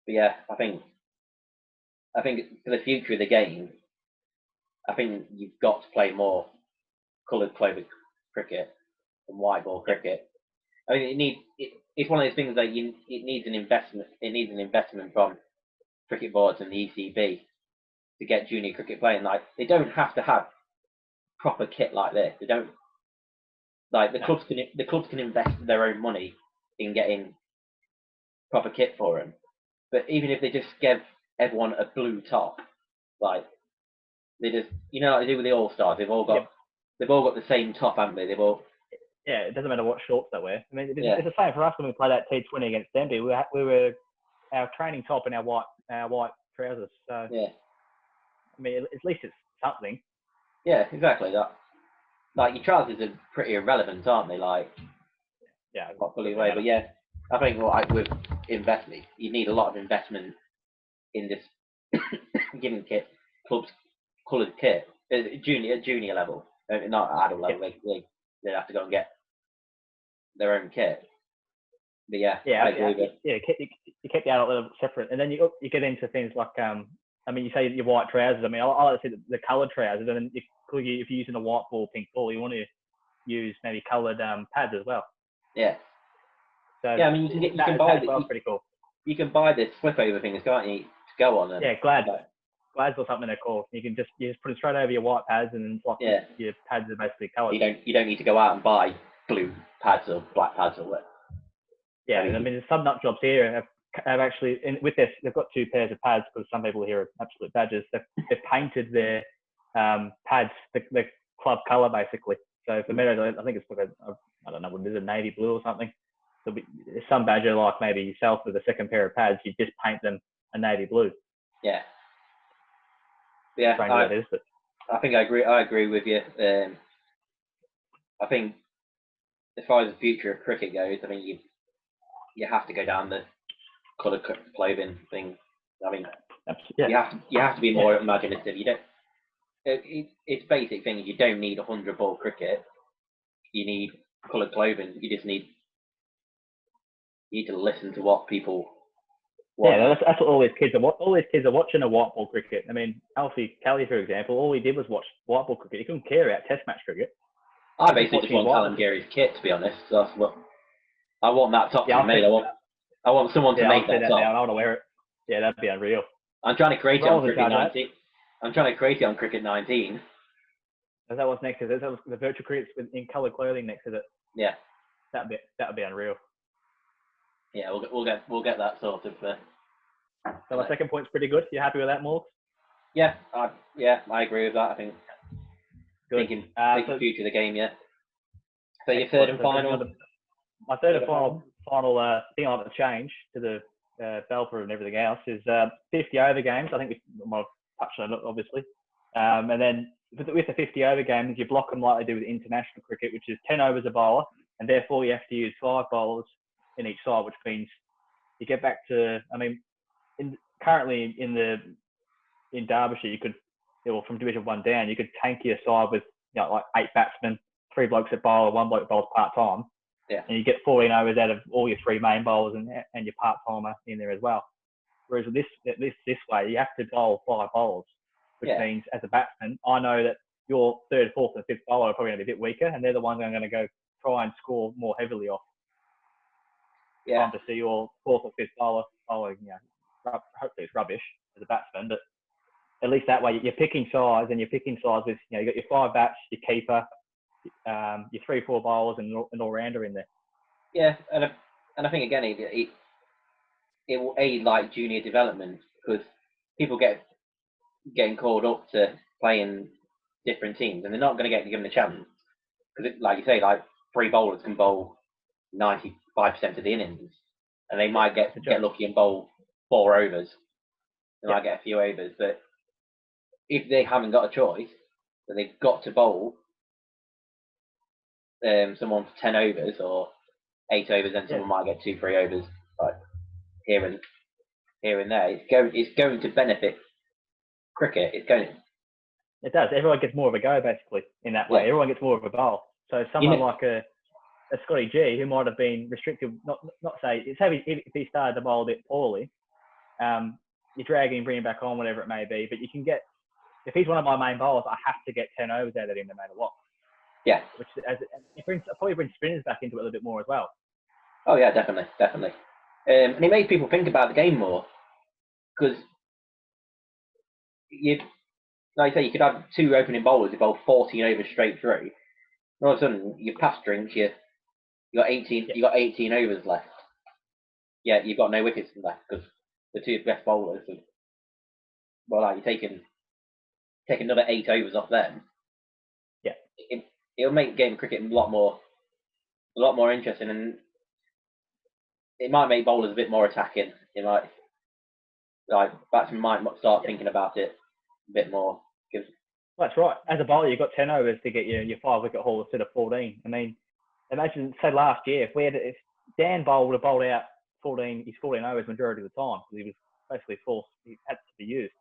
But yeah, I think for the future of the game, I think you've got to play more coloured clothing cricket and white ball cricket. I mean, it's one of those things that it needs an investment. It needs an investment from cricket boards and the ECB to get junior cricket playing. Like they don't have to have proper kit like this. They don't like the clubs can invest their own money in getting proper kit for them. But even if they just give everyone a blue top, like they just like they do with the All Stars, they've all got the same top, haven't they? They've all it doesn't matter what shorts they wear. I mean, it's the same for us when we played that T20 against Denby. We were our training top and our white trousers. So yeah. I mean, at least it's something. Yeah, exactly that. Like your trousers are pretty irrelevant, aren't they? Like not fully away, but yeah, I think with investment, you need a lot of investment in this giving clubs coloured kit at junior level, not adult level. They have to go and get their own kit. But I agree with. You kept the adult level separate, and then you get into things like I mean, you say your white trousers. I mean, I like to see the coloured trousers, and then if you're using a white ball, pink ball, you want to use maybe coloured pads as well. Yeah. So I mean, you can buy this. Well, pretty cool. You can buy this flip over things, can't you? To go on. And, Glads or something they're called. You just put it straight over your white pads, and your pads are basically coloured. You don't need to go out and buy blue pads or black pads or what. Yeah, I mean, some nut jobs here have actually with this. They've got two pairs of pads because some people here are absolute badgers. They've painted their pads the club colour basically. So for Meadows, I think it's like I don't know what it is, a navy blue or something. There'll be some badger like maybe yourself with a second pair of pads. You just paint them a navy blue. Yeah. Yeah, I think I agree. I agree with you. I think as far as the future of cricket goes, I mean you have to go down the colour clothing thing. I mean, you have to be more imaginative. You don't. It's basic things. You don't need 100 ball cricket. You need coloured clothing. You just need to listen to what people want. Yeah, that's what all these kids are. All these kids are watching a white ball cricket. I mean, Alfie Kelly, for example, all he did was watch white ball cricket. He couldn't care about Test match cricket. I basically just want Alan Geary's kit, to be honest. So that's what I want. That top to be made. I want someone to make that top. Now, I want to wear it. Yeah, that'd be unreal. I'm trying to create it on Cricket 19. I'm trying to create it on Cricket 19. Is that what's next to it? The virtual crickets in coloured clothing next to it. Yeah. That would be unreal. Yeah, we'll get that sorted for. So my second point's pretty good. You happy with that, Morgs? Yeah, I agree with that. I think. Good. Thinking future of the game, yeah. So your third and final. My third and final thing I want to change to the Belper and everything else is 50 over games. I think we might have touched on it, obviously. And then with the 50 over games, you block them like they do with international cricket, which is 10 overs a bowler, and therefore you have to use 5 bowlers in each side, which means you get back to. I mean, currently in Derbyshire, you could, from Division 1 down, you could tank your side with like 8 batsmen, 3 blokes at bowler, 1 bloke bowls part time. Yeah. And you get 14 overs out of all your 3 main bowlers and your part timer in there as well. Whereas this way, you have to bowl 5 bowlers, which means as a batsman, I know that your 3rd, 4th, and 5th bowler are probably going to be a bit weaker, and they're the ones I'm going to go try and score more heavily off. Yeah. Time to see your 4th or 5th bowler bowling, hopefully it's rubbish as a batsman, but at least that way you're picking sides, and you're picking sides with, you got your 5 bats, your keeper, your 3, 4 bowlers, and an all-rounder in there. Yeah, and I think again it will aid like junior development, because people getting called up to play in different teams, and they're not going to get given a chance, because like you say, like 3 bowlers can bowl 95% of the innings, and they might get lucky and bowl 4 overs. They might get a few overs, but if they haven't got a choice, then they've got to bowl someone for 10 overs or 8 overs, and someone might get 2, 3 overs, like here and there. It's going to benefit cricket. It does. Everyone gets more of a go basically in that way. Yeah. Everyone gets more of a bowl. So someone like a Scotty G, who might have been restricted, not say it's heavy if he started the bowl a bit poorly, you drag him, bring him back on, whatever it may be. But you can get, if he's one of my main bowlers, I have to get 10 overs out of him no matter what. Yeah. Which probably brings spinners back into it a little bit more as well. Oh yeah, definitely. And it makes people think about the game more, because like I say, you could have 2 opening bowlers who bowl 14 overs straight through. And all of a sudden, you pass drinks, you got 18, Yeah. you got 18 overs left. Yeah, you've got no wickets left because the 2 best bowlers have, well, like you're take another 8 overs off them. Yeah. It'll make game of cricket a lot more interesting, and it might make bowlers a bit more attacking. It might, like, batsmen might start thinking about it a bit more. Cause, That's right. As a bowler, you've got 10 overs to get your 5-wicket haul instead of 14. I mean, imagine, say last year, if Dan Bowl would have bowled out 14 overs majority of the time because he was basically forced, he had to be used.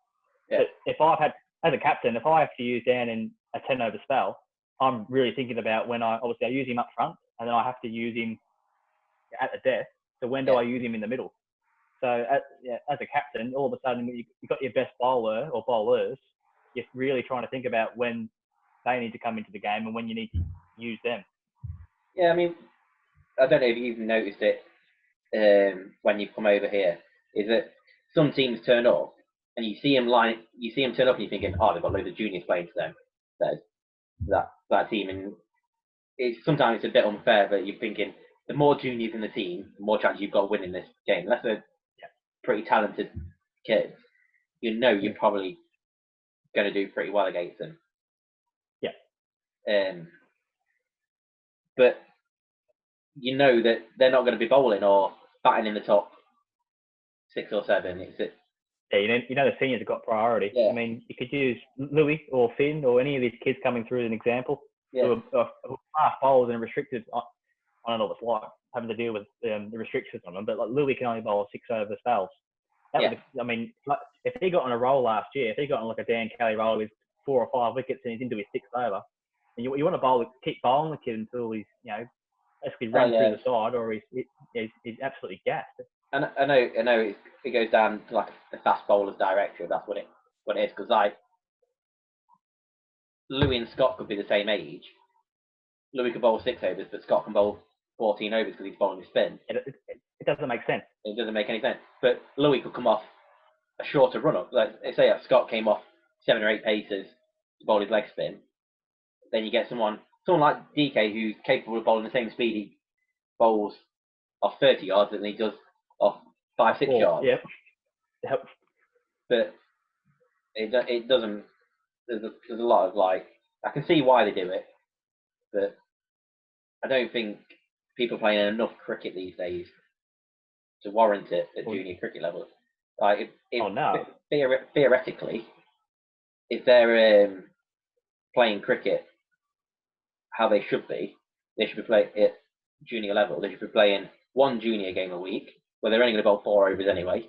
yeah. But if I've had, as a captain, if I have to use Dan in a 10 over spell, I'm really thinking about when I use him up front and then I have to use him at the death. So when do I use him in the middle? So as a captain, all of a sudden you've got your best bowler or bowlers. You're really trying to think about when they need to come into the game and when you need to use them. Yeah, I mean, I don't know if you've noticed it when you've come over here, is that some teams turn up and you see them turn up and you're thinking, oh, they've got loads of juniors playing for them. That team, and sometimes it's a bit unfair, but you're thinking the more juniors in the team, the more chance you've got of winning this game. Unless they're pretty talented kids, you're probably going to do pretty well against them. Yeah. But you know that they're not going to be bowling or batting in the top 6 or 7. Yeah, the seniors have got priority. Yeah. I mean, you could use Louis or Finn or any of these kids coming through as an example. Yeah. Who are fast bowlers and restricted. I don't know what it's like having to deal with the restrictions on them, but like Louis can only bowl 6 over spells. I mean, like, if he got on a roll last year, if he got on like a Dan Kelly roll with 4 or 5 wickets and he's into his 6th over, and you want to keep bowling the kid until he's basically run through the side or he's absolutely gassed. And I know it goes down to like the fast bowler's director. That's what it is, because like Louis and Scott could be the same age. Louis could bowl 6 overs, but Scott can bowl 14 overs because he's bowling with spin. It doesn't make sense. It doesn't make any sense. But Louis could come off a shorter run up. Like say Scott came off 7 or 8 paces to bowl his leg spin. Then you get someone like DK who's capable of bowling the same speed he bowls off 30 yards than he does off 5-6 yards. Yep. But it doesn't. There's a lot of like, I can see why they do it, but I don't think people playing enough cricket these days to warrant it at junior cricket level. Like, theoretically, if they're playing cricket how they should be playing at junior level. They should be playing 1 junior game a week, where they're only going to bowl 4 overs anyway,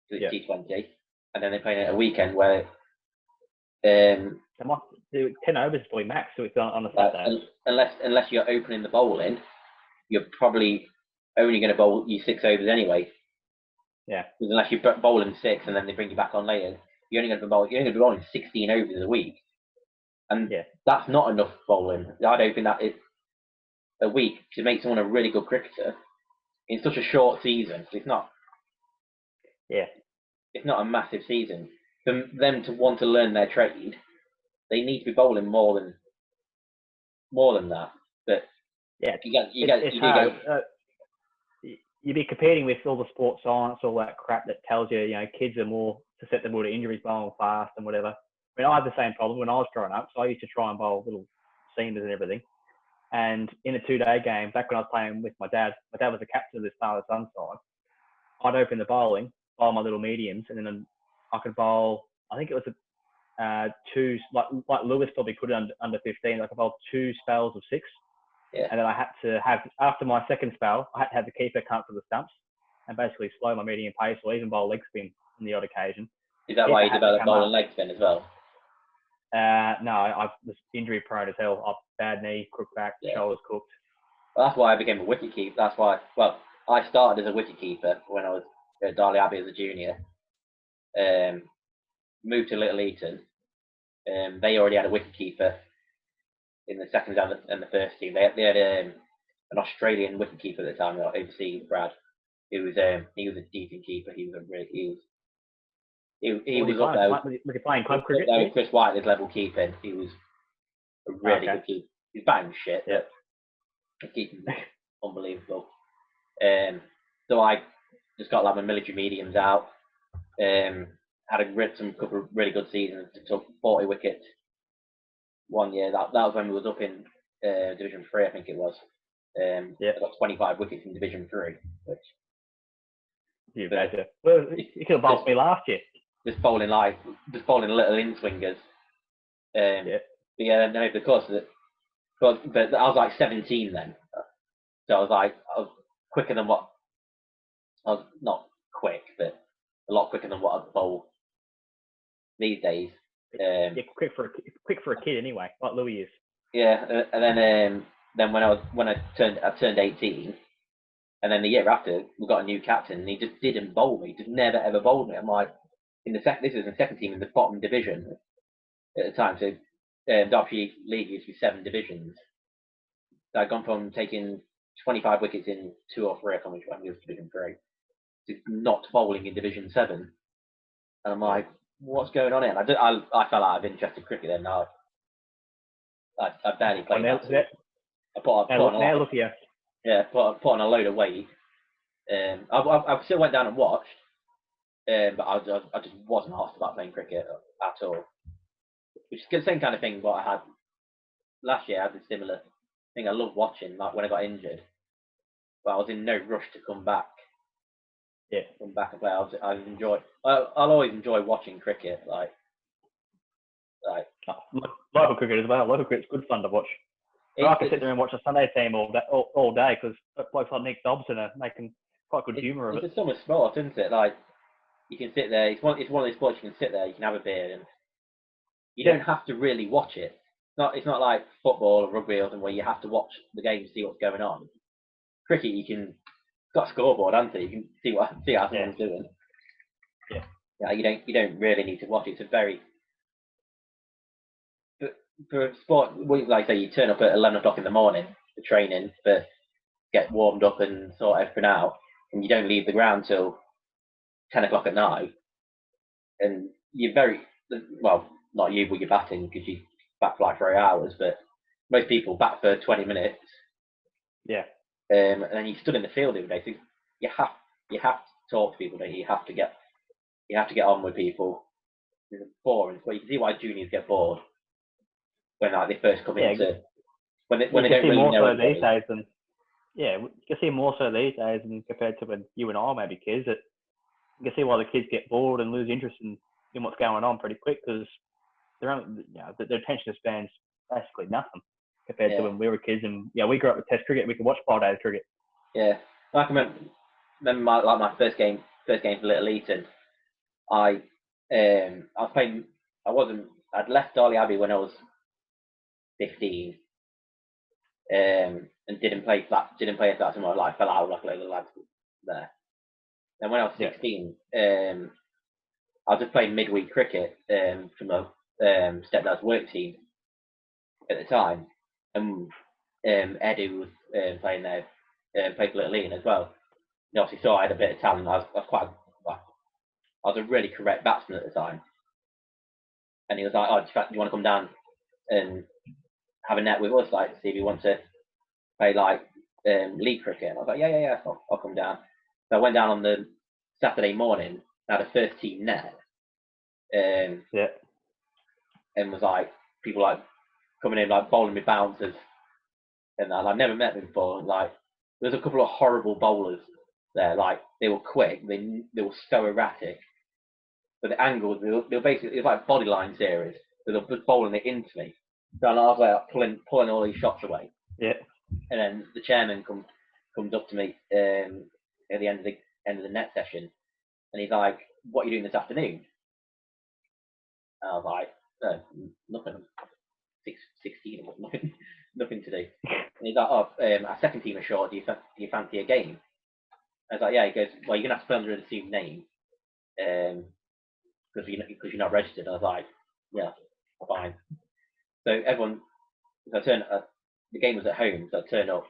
because it's T20, and then they're playing at a weekend where they might do 10 overs probably max, so it's on a Saturday. Unless you're opening the bowling, you're probably only going to bowl your 6 overs anyway. Yeah. Because unless you're bowling 6 and then they bring you back on later, you're only going to be bowling 16 overs a week, and that's not enough bowling. I don't think that is a week to make someone a really good cricketer in such a short season. It's not. Yeah. It's not a massive season. For them to want to learn their trade, they need to be bowling more than that. But you'd be competing with all the sports science, all that crap that tells you, kids are more susceptible to injuries bowling fast and whatever. I mean, I had the same problem when I was growing up, so I used to try and bowl little seamers and everything. And in a 2-day game, back when I was playing with my dad was the captain of this father-son side. I'd open the bowling, bowl my little mediums, and then I could bowl, I think it was 2, like Lewis probably put it under 15, I could bowl 2 spells of 6. Yeah. And then I had to have, after my second spell, I had to have the keeper come for the stumps and basically slow my medium pace or even bowl leg spin on the odd occasion. Is that why you developed bowling leg spin as well? No, I was injury prone as hell. Bad knee, crook back, shoulders cooked. Well, that's why I became a wicket keeper. That's why. Well, I started as a wicket keeper when I was at Darley Abbey as a junior. Moved to Little Eton. They already had a wicket keeper in the second and the first team. They had an Australian wicket keeper at the time, overseas, Brad. He was a decent keeper. He was He What was was he up playing? there. Was he playing club Up cricket? there Yeah. with Chris Whiteley's level keeping. He was a really Okay. good keeper. He's batting shit, Yeah. but the keeping was unbelievable. So I just got like my military mediums out. Had some couple of really good seasons. Took 40 wickets one year. That was when we was up in Division 3, I think it was. Yeah. I got 25 wickets in Division 3, which You betcha. Well, you could have bowled me last year. just bowling little in swingers. Yeah. But yeah, no, because but I was like 17 then, so I was quicker than what I was not quick, but a lot quicker than what I'd bowl these days. Yeah, quick for a kid anyway, like Louis is. Yeah, and then when I turned 18, and then the year after we got a new captain, and he just didn't bowl me, just never ever bowled me. I'm like, this is the second team in the bottom division at the time, so Derbyshire League used to be 7 divisions. So I'd gone from taking 25 wickets in 2 or 3, I can't remember which one was Division 3, to not bowling in Division 7. And I'm like, what's going on here? And I fell out of interest in cricket then. Now I barely played now. I put on a load of weight. I still went down and watched, but I just wasn't asked about playing cricket at all. Which is the same kind of thing what I had last year. I had a similar thing. I loved watching, like when I got injured, but I was in no rush to come back. Yeah. Come back and play. I'll always enjoy watching cricket. Local cricket as well. Local cricket's good fun to watch. I can sit there and watch a Sunday team all day because blokes like Nick Dobson are making quite good humour of it. It's a summer sport, isn't it? Like you can sit there. It's one of those sports you can sit there. You can have a beer, and you don't have to really watch it. It's not like football or rugby or something where you have to watch the game to see what's going on. Cricket, you can got a scoreboard, haven't you? You can see how someone's doing. Yeah. Yeah. You don't really need to watch it. It's a very for a sport, like I say, you turn up at 11 o'clock in the morning for training, to get warmed up and sort everything out, and you don't leave the ground till 10 o'clock at night. And you're not you, but you're batting because you bat for like 3 hours, but most people bat for 20 minutes. Yeah. And then you stood in the field every day, so you have to talk to people, don't you? You have to get on with people. It's boring, but you can see why juniors get bored when they first come into when they don't really know anybody. You can see more so these days than compared to when you and I were maybe kids. That you can see why the kids get bored and lose interest in what's going on pretty quick because their attention span's basically nothing compared to when we were kids. And we grew up with Test cricket. We could watch 5 days cricket. Yeah, I can remember my first game for Little Eton. I was playing. I'd left Darley Abbey when I was 15, and didn't play for that somewhere. Like fell out like a load of lads there. Then when I was 16, I was just playing midweek cricket from my stepdad's work team at the time, and Eddie was playing there, played for Little Eton as well. He obviously saw I had a bit of talent. I was a really correct batsman at the time, and he was like, "Oh, do you want to come down and have a net with us, like see if you want to play like league cricket?" And I was like, "Yeah, I'll come down." So I went down on the Saturday morning, had a first team net, and was like people like coming in like bowling with bouncers, and I've never met them before. And, like there was a couple of horrible bowlers there, like they were quick, they were so erratic, but the angles they were basically it was like bodyline series. So they were just bowling it into me. So I was like pulling all these shots away. Yeah. And then the chairman comes up to me at the end of the net session, and he's like, "What are you doing this afternoon?" And I was like, "Nothing. 16, nothing to do." And he's like, "Oh, our second team are short. Do you fancy a game?" I was like, "Yeah." He goes, "Well, you're gonna have to play under an assumed name, because you're not registered." And I was like, "Yeah, fine." So the game was at home, so I turned up,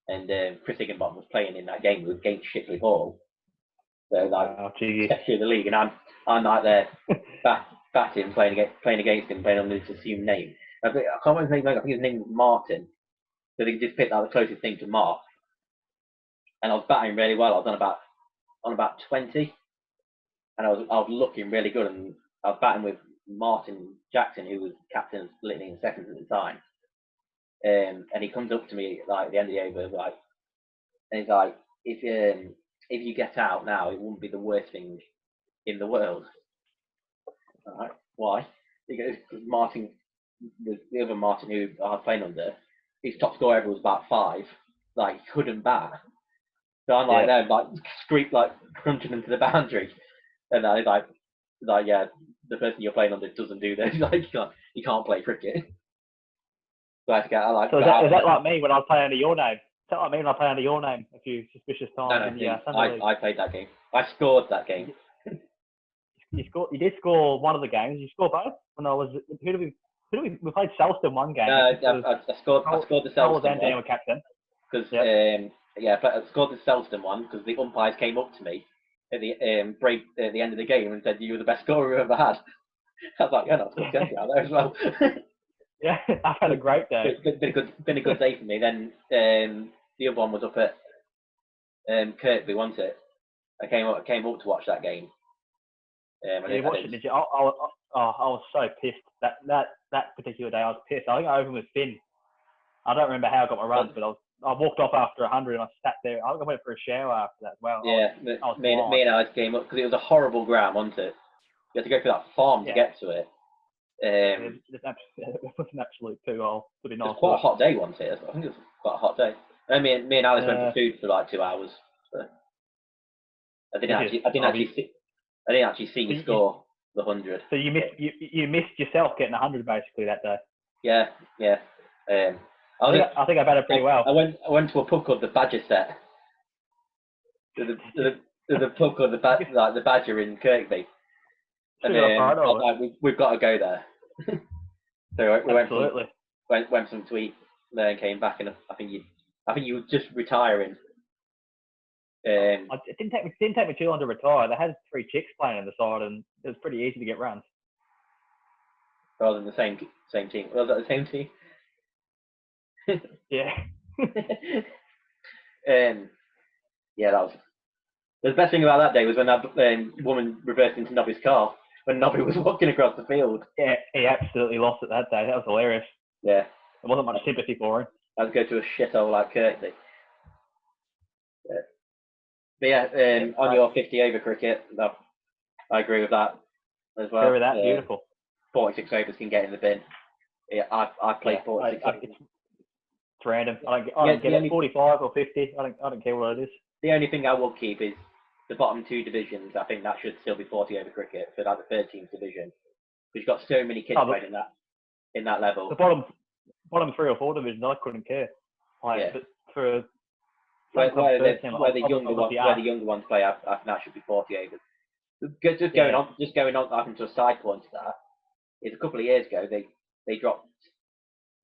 and Chris Higginbottom was playing in that game against Shipley Hall, So like, gee. especially in the league, and I'm like there batting, playing against him, playing under his assumed name. I can't remember his name. I think his name was Martin. So they just picked out the closest thing to Mark, and I was batting really well. I was on about 20, and I was looking really good, and I was batting with Martin Jackson, who was captain of Litany in seconds at the time. And he comes up to me like at the end of the over, like, and he's like, if you get out now, it wouldn't be the worst thing in the world. All right, why? He goes, because Martin, the other Martin who I was playing under, his top score ever was about 5. Like, he couldn't bat. So I'm like, no, like, crunching into the boundary. And he's like, yeah, the person you're playing under doesn't do this. Like, you can't play cricket. So is that like me when I play under your name? Is that like me when I play under your name a few suspicious times? No, I played that game. I scored that game. You did score one of the games. You scored both. When I was, we played Selston one game. No, I scored the Selston one. Dan were captain. Because I scored the Selston one because the umpires came up to me at the break at the end of the game and said you were the best scorer we've ever had. I was like, yeah, no, out there as well. Yeah, I've had a great day. Been a good day for me. Then the other one was up at Kirkby, wasn't it? I came up to watch that game. You watched it, did you? I was so pissed that particular day. I was pissed. I think I opened with Finn. I don't remember how I got my runs, but I walked off after 100 and I sat there. I think I went for a shower after that as well. Yeah, me and Alex came up because it was a horrible ground, wasn't it? You had to go through that farm to get to it. It was an absolute poo-hole, to be nice. It was quite a hot day, wasn't it? I think it was quite a hot day. And me and Alex went for food for like 2 hours. So I didn't actually see you score the 100. So you missed yourself getting 100 basically that day. Yeah. I think I batted pretty well. I went to a pub called the Badger Set. There's a pub called the Badger in Kirkby. And we've got to go there. So we went some to eat there and came back, and I think you were just retiring. It didn't take me too long to retire. They had 3 chicks playing on the side, and it was pretty easy to get runs. Rather than the same team. Was that the same team? Yeah. Yeah, that was the best thing about that day was when that woman reversed into Nobby's car when Nobby was walking across the field. Yeah, he absolutely lost it that day. That was hilarious. Yeah. There wasn't much sympathy for him. I'd go to a shithole like Kirkby. Yeah. But yeah, on your 50 over cricket, I agree with that as well. Agree with that, beautiful. 46 overs can get in the bin. Yeah, I played 46 overs. It's random. I don't get it. 45 or 50. I don't care what it is. The only thing I will keep is the bottom 2 divisions. I think that should still be 40 over cricket for like the 13th division. Because you've got so many kids playing in that level. The bottom 3 or 4 divisions, I couldn't care. But for where the younger ones play, I think that should be 40 overs. Just going on, I think to a side point to that is a couple of years ago they dropped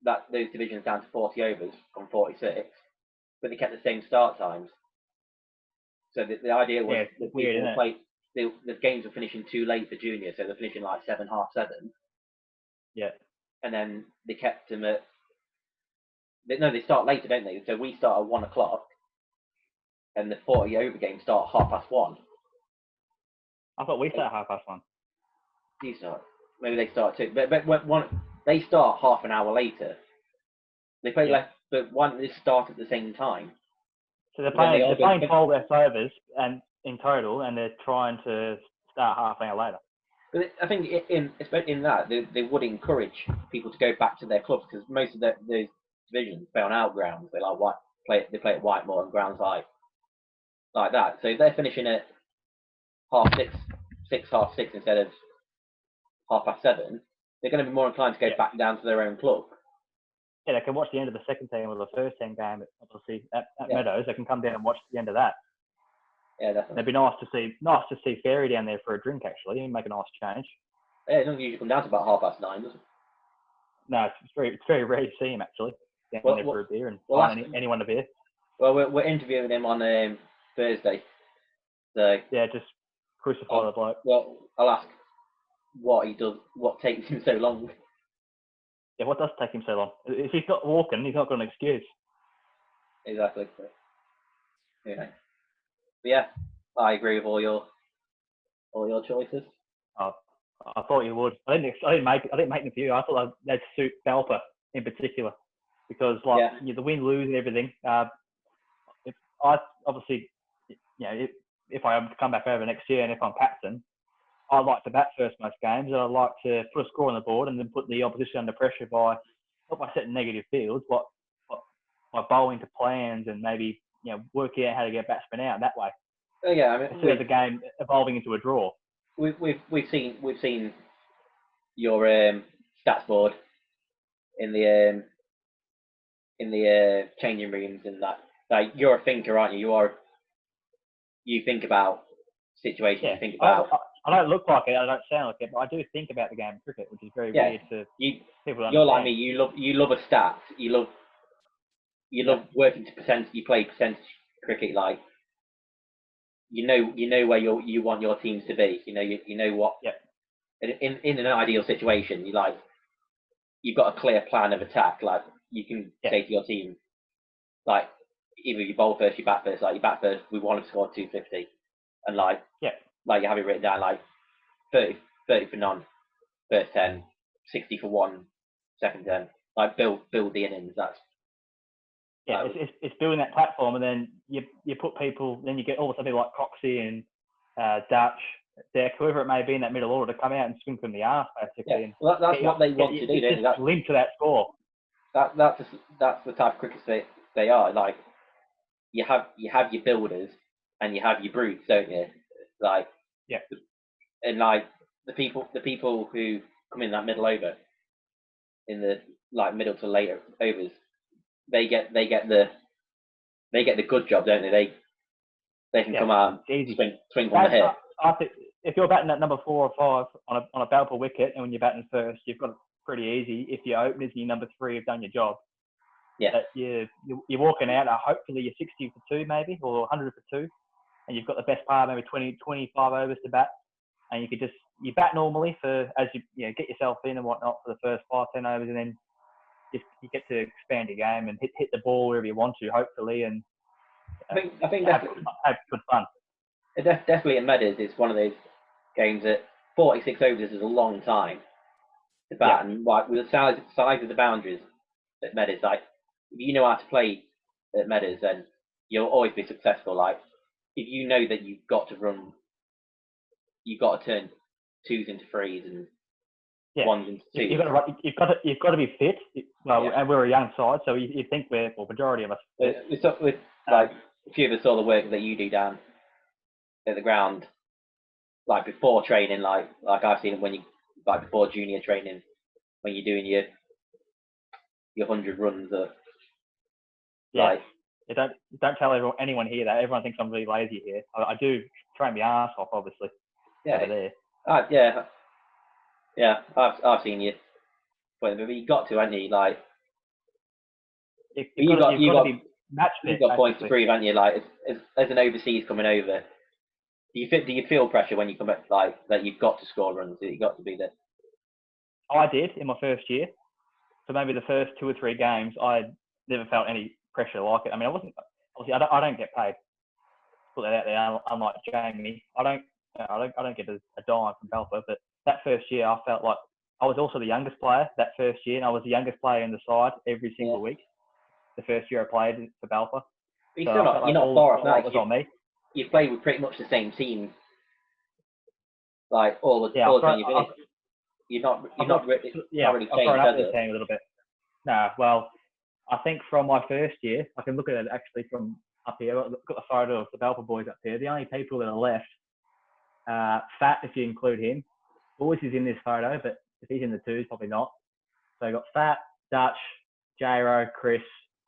those divisions down to 40 overs from 46, but they kept the same start times. So the idea was that people play. The games were finishing too late for junior, so they're finishing like 7, half 7. Yeah. And then they kept them at. They start later, don't they? So we start at 1 o'clock, and the 40 over games start 1:30. I thought we start at 1:30. You start. Maybe they start too, but they start half an hour later. They play less, but they start at the same time. So they're playing 12 overs and in total, and they're trying to start half an hour later. But I think in that they would encourage people to go back to their clubs because most of those divisions play on out grounds. They play at Whitemore and grounds like that. So if they're finishing at 6:30 instead of 7:30, they're going to be more inclined to go back down to their own club. Yeah, they can watch the end of the second team or the first team game, obviously at Meadows. They can come down and watch the end of that. Yeah, definitely. It'd be nice to see Fairy down there for a drink actually, and make a nice change. Yeah, it doesn't usually come down to about 9:30, does it? No, it's very rare to see him actually down there for a beer and find anyone a beer. Well, we're interviewing him on Thursday, So Yeah, just crucify the bloke. well, I'll ask what he does, what takes him so long. Yeah, what does take him so long? If he's not walking, he's not got an excuse. Exactly. So, yeah. But yeah, I agree with all your choices. I thought you would. I didn't make them for you. I thought they'd suit Balper in particular because the win, lose, and everything. If I obviously, if I come back over next year and if I'm captain, I like to bat first most games, and I like to put a score on the board and then put the opposition under pressure by not by setting negative fields, but by bowling to plans and maybe working out how to get batsmen out that way. Oh yeah, I mean, instead of the game evolving into a draw. We've seen your stats board in the changing rooms and that. Like you're a thinker, aren't you? You think about situations. Yeah. You think about. I don't look like it. I don't sound like it, but I do think about the game of cricket, which is very weird for people to understand. You're like me. You love a stat. You love working to percent. You play percentage cricket like. You know where you want your teams to be. You know what. Yeah. In an ideal situation, you've got a clear plan of attack. Like you can say to your team, like either you bowl first, you bat first. Like you bat first, we want to score 250, and like you have it written down like 30 for none, first 10, 60 for one, second 10. Like build the innings. That's it's building that platform, and then you put people. Then you get all of a sudden like Coxie and Dutch, Deck, whoever it may be in that middle order to come out and swing from the arse basically. Yeah, well, that's what they want to do. Don't they? Link to that score. That's the type of cricketers they are. Like you have your builders and you have your brutes, don't you? Like and like the people who come in that middle over, in the like middle to later overs, they get the good job, don't they? They can come out and swing on the hit. I think if you're batting at number 4 or 5 on a Balper wicket, and when you're batting first, you've got it pretty easy. If your openers and your number 3 have done your job, you're walking out. Hopefully you're 60 for 2 maybe, or 100 for 2, and you've got the best part, maybe 20, 25 overs to bat, and you bat normally for as you get yourself in and whatnot for the first 5-10 overs, and then you get to expand your game and hit the ball wherever you want to, hopefully, and I think have good fun. Definitely at Meadows, it's one of those games that 46 overs is a long time to bat, and with the size of the boundaries at Meadows, like if you know how to play at Meadows, then you'll always be successful. Like if you know that you've got to turn 2s into 3s and 1s into 2s. You've got to be fit. And we're a young side, so you think majority of us. With like a few of us saw the work that you do down at the ground, like before training, like I've seen it when you before junior training, when you're doing your 100 runs. Don't tell anyone here that. Everyone thinks I'm really lazy here. I do train my ass off, obviously. Over there. I've seen you. But you got to, haven't you? Like you've got to be match fit. You've got points to prove, haven't you? Like as an overseas coming over, do you feel pressure when you come back, like that you've got to score runs, that you've got to be there? I did in my first year. So maybe the first 2 or 3 games, I never felt any pressure like it. I mean, I don't get paid. Put that out there. Unlike Jamie, I don't get a dime from Balfour. But that first year, I felt like I was also the youngest player that first year, and I was the youngest player in the side every single week. The first year I played for Balfour. You're not far off that. Was on me. You played with pretty much the same team, like all the time you've been. You've not really changed, up the team a little bit. No, well, I think from my first year, I can look at it actually from up here. I've got the photo of the Balfour boys up here. The only people that are left, Fat, if you include him. Boys is in this photo, but if he's in the 2s, probably not. So you've got Fat, Dutch, J-Ro, Chris,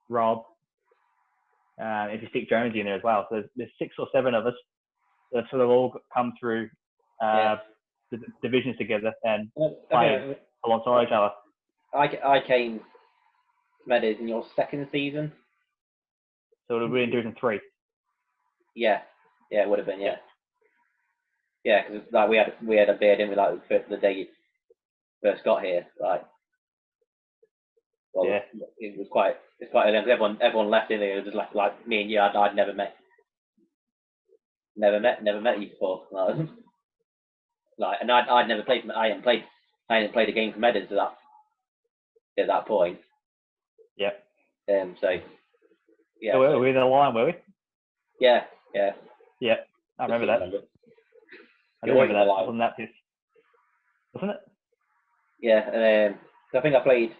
Rob. If you stick Jonesy in there as well. So there's 6 or 7 of us that sort of all come through the divisions together and play alongside each other. I came to Meadows in your second season. So we're in Division 3. Yeah, it would have been, Yeah, because like we had a beer, didn't we? Like the day you first got here, like well, Yeah. it's quite early. Everyone left in there. It was just like me and you. I'd never met you before. Like, and I'd never played. I hadn't played a game from Eddens at that point. Yeah. So yeah. So were we the line, were we? Yeah. Yeah. I remember that. I do remember that. Wasn't that piss? Wasn't it? Yeah. So I think I played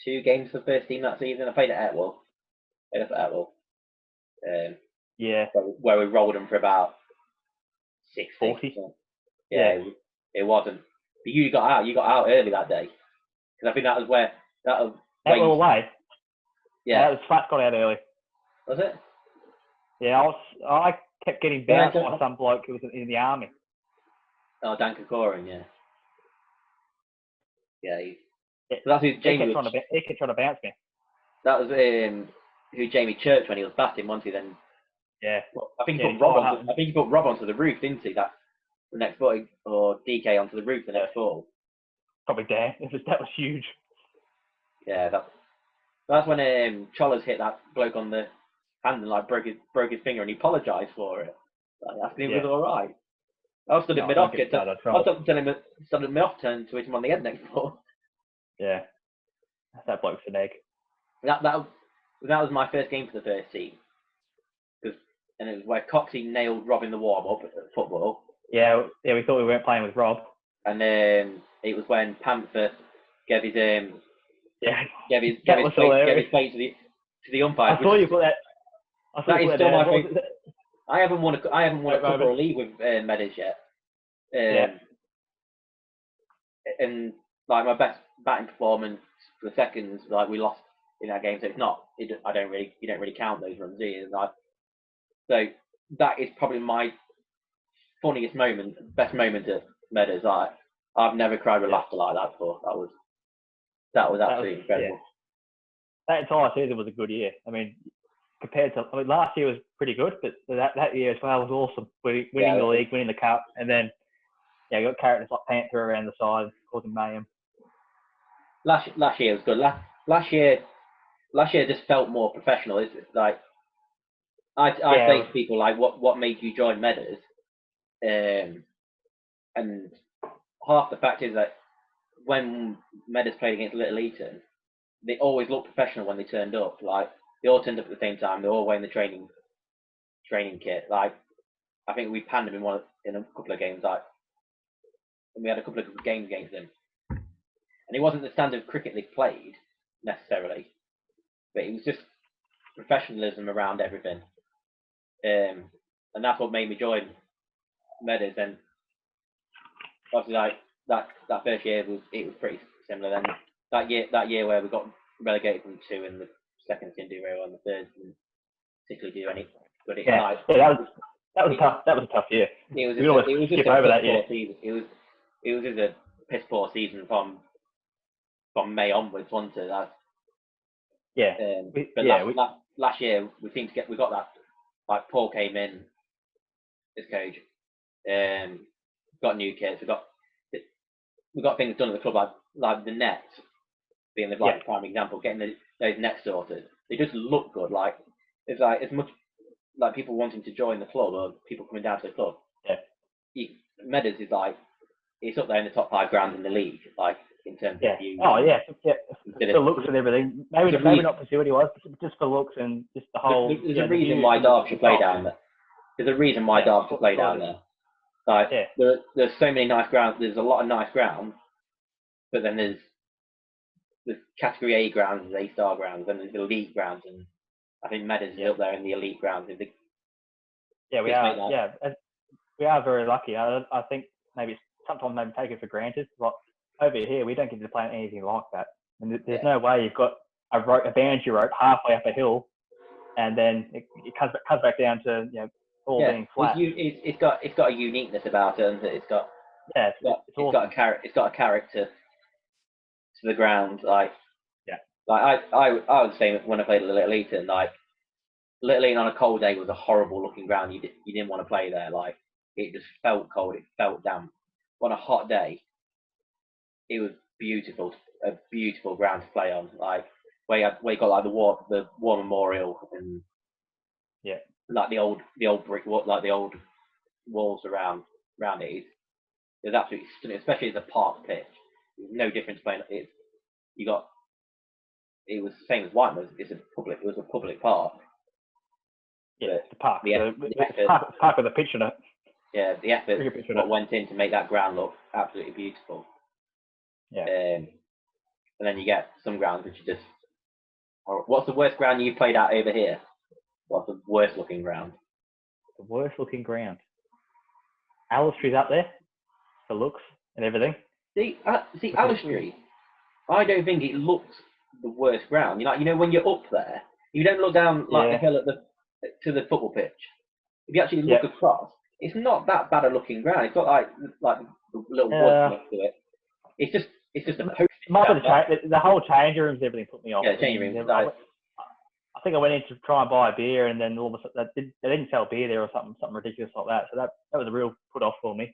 2 games for the first team that season. I played at Etwell. Yeah. Where we rolled them for about 60. 40. Yeah. It wasn't. But you got out. You got out early that day because I think that was where Etwell away. Yeah. That was Flats got out early. Was it? Yeah, I kept getting bounced by some bloke who was in the army. Oh, Dan Kokorin, yeah. Yeah, so that's who Jamie he kept trying to bounce me. That was who Jamie Church when he was batting, wasn't he? Then yeah, I think he put Rob onto the roof, didn't he? That the next ball, or DK onto the roof the next ball. Probably Dan. That was huge. Yeah, that's when Chollas hit that bloke on the hand and like broke his finger, and he apologised for it. Like, asking if it was all right. I stood at mid off. I stopped telling him stood at mid off, turned to hit him on the head next ball. Yeah, that bloke's an egg. That was my first game for the first team. And it was where Coxie nailed Rob in the warm up at football. Yeah, we thought we weren't playing with Rob. And it was when Panther gave his plate to the umpire. I saw you put that. That is still my favourite. I haven't won a cup or a league with Meadows yet. And like my best batting performance for the seconds, like we lost in that game, so it's not. You don't really count those runs, do you? Like, so that is probably my funniest moment, best moment at Meadows. Like, I've never cried with laughter like that before. That was absolutely incredible. Yeah. That entire season was a good year. I mean, last year was pretty good, but that year as well was awesome. Winning the league, winning the cup, and then you got characters like Panther around the side causing mayhem. Last year was good. Last year just felt more professional. It's like I say to people like, what made you join Meadows? And half the fact is that when Meadows played against Little Eton, they always looked professional when they turned up. Like, they all turned up at the same time. They're all wearing the training kit. Like, I think we panned them in a couple of games. Like, and we had a couple of games against them. And it wasn't the standard of cricket they played necessarily, but it was just professionalism around everything. And that's what made me join Meadows. And obviously, like that first year was pretty similar. Then that year where we got relegated from 2 and the second didn't do very well, and the third didn't particularly do any good. That was a tough year. It was just over that year. Season. It was just a piss poor season from May onwards, wasn't it? Last year we got that. Like, Paul came in as coach, got new kits. We got things done at the club, like the nets being the prime example. Getting those nets sorted, they just look good. Like, it's like as much like people wanting to join the club or people coming down to the club. Yeah, Meadows is like, it's up there in the top 5 grounds in the league. Like, in terms of view. The looks and everything. Maybe not facility-wise, but just for looks and just the whole. There's a reason why Derbyshire play down there. There's a reason why Derbyshire play down there. Like, there's so many nice grounds. There's a lot of nice grounds, but then there's category A grounds, there's A-star grounds, and there's elite grounds, and I think Meadows is up there in the elite grounds. We are. Yeah, we are very lucky. I think sometimes take it for granted. Like, over here, we don't get to play anything like that. And there's no way you've got a boundary rope halfway up a hill, and then it comes back down to all being flat. It's got a uniqueness about it, and it's got a character to the ground. Like, like I was saying when I played at Little Eton, like Little Eton on a cold day was a horrible looking ground. You didn't want to play there. Like, it just felt cold. It felt damp. On a hot day, it was beautiful. A beautiful ground to play on. Like where you got like the war memorial and like the old brick wall, like the old walls around it. It was absolutely stunning, especially as a park pitch. No difference playing it. You got it was the same as Whitemoor. It was a public park. Yeah, the park. The park with a pitch in it. Yeah, the effort what went in to make that ground look absolutely beautiful. Yeah. And then you get some grounds which are just. What's the worst ground you played at over here? What's the worst looking ground? The worst looking ground. Alistree's up there for looks and everything. See, Alistree, I don't think it looks the worst ground. You know when you're up there, you don't look down like the hill to the football pitch. If you actually look across, it's not that bad a looking ground. It's got like little woods next to it. It's just a post. The whole changing rooms, everything put me off. Yeah, changing rooms. I think I went in to try and buy a beer, and then all of a sudden they didn't sell beer there or something ridiculous like that. So that was a real put off for me.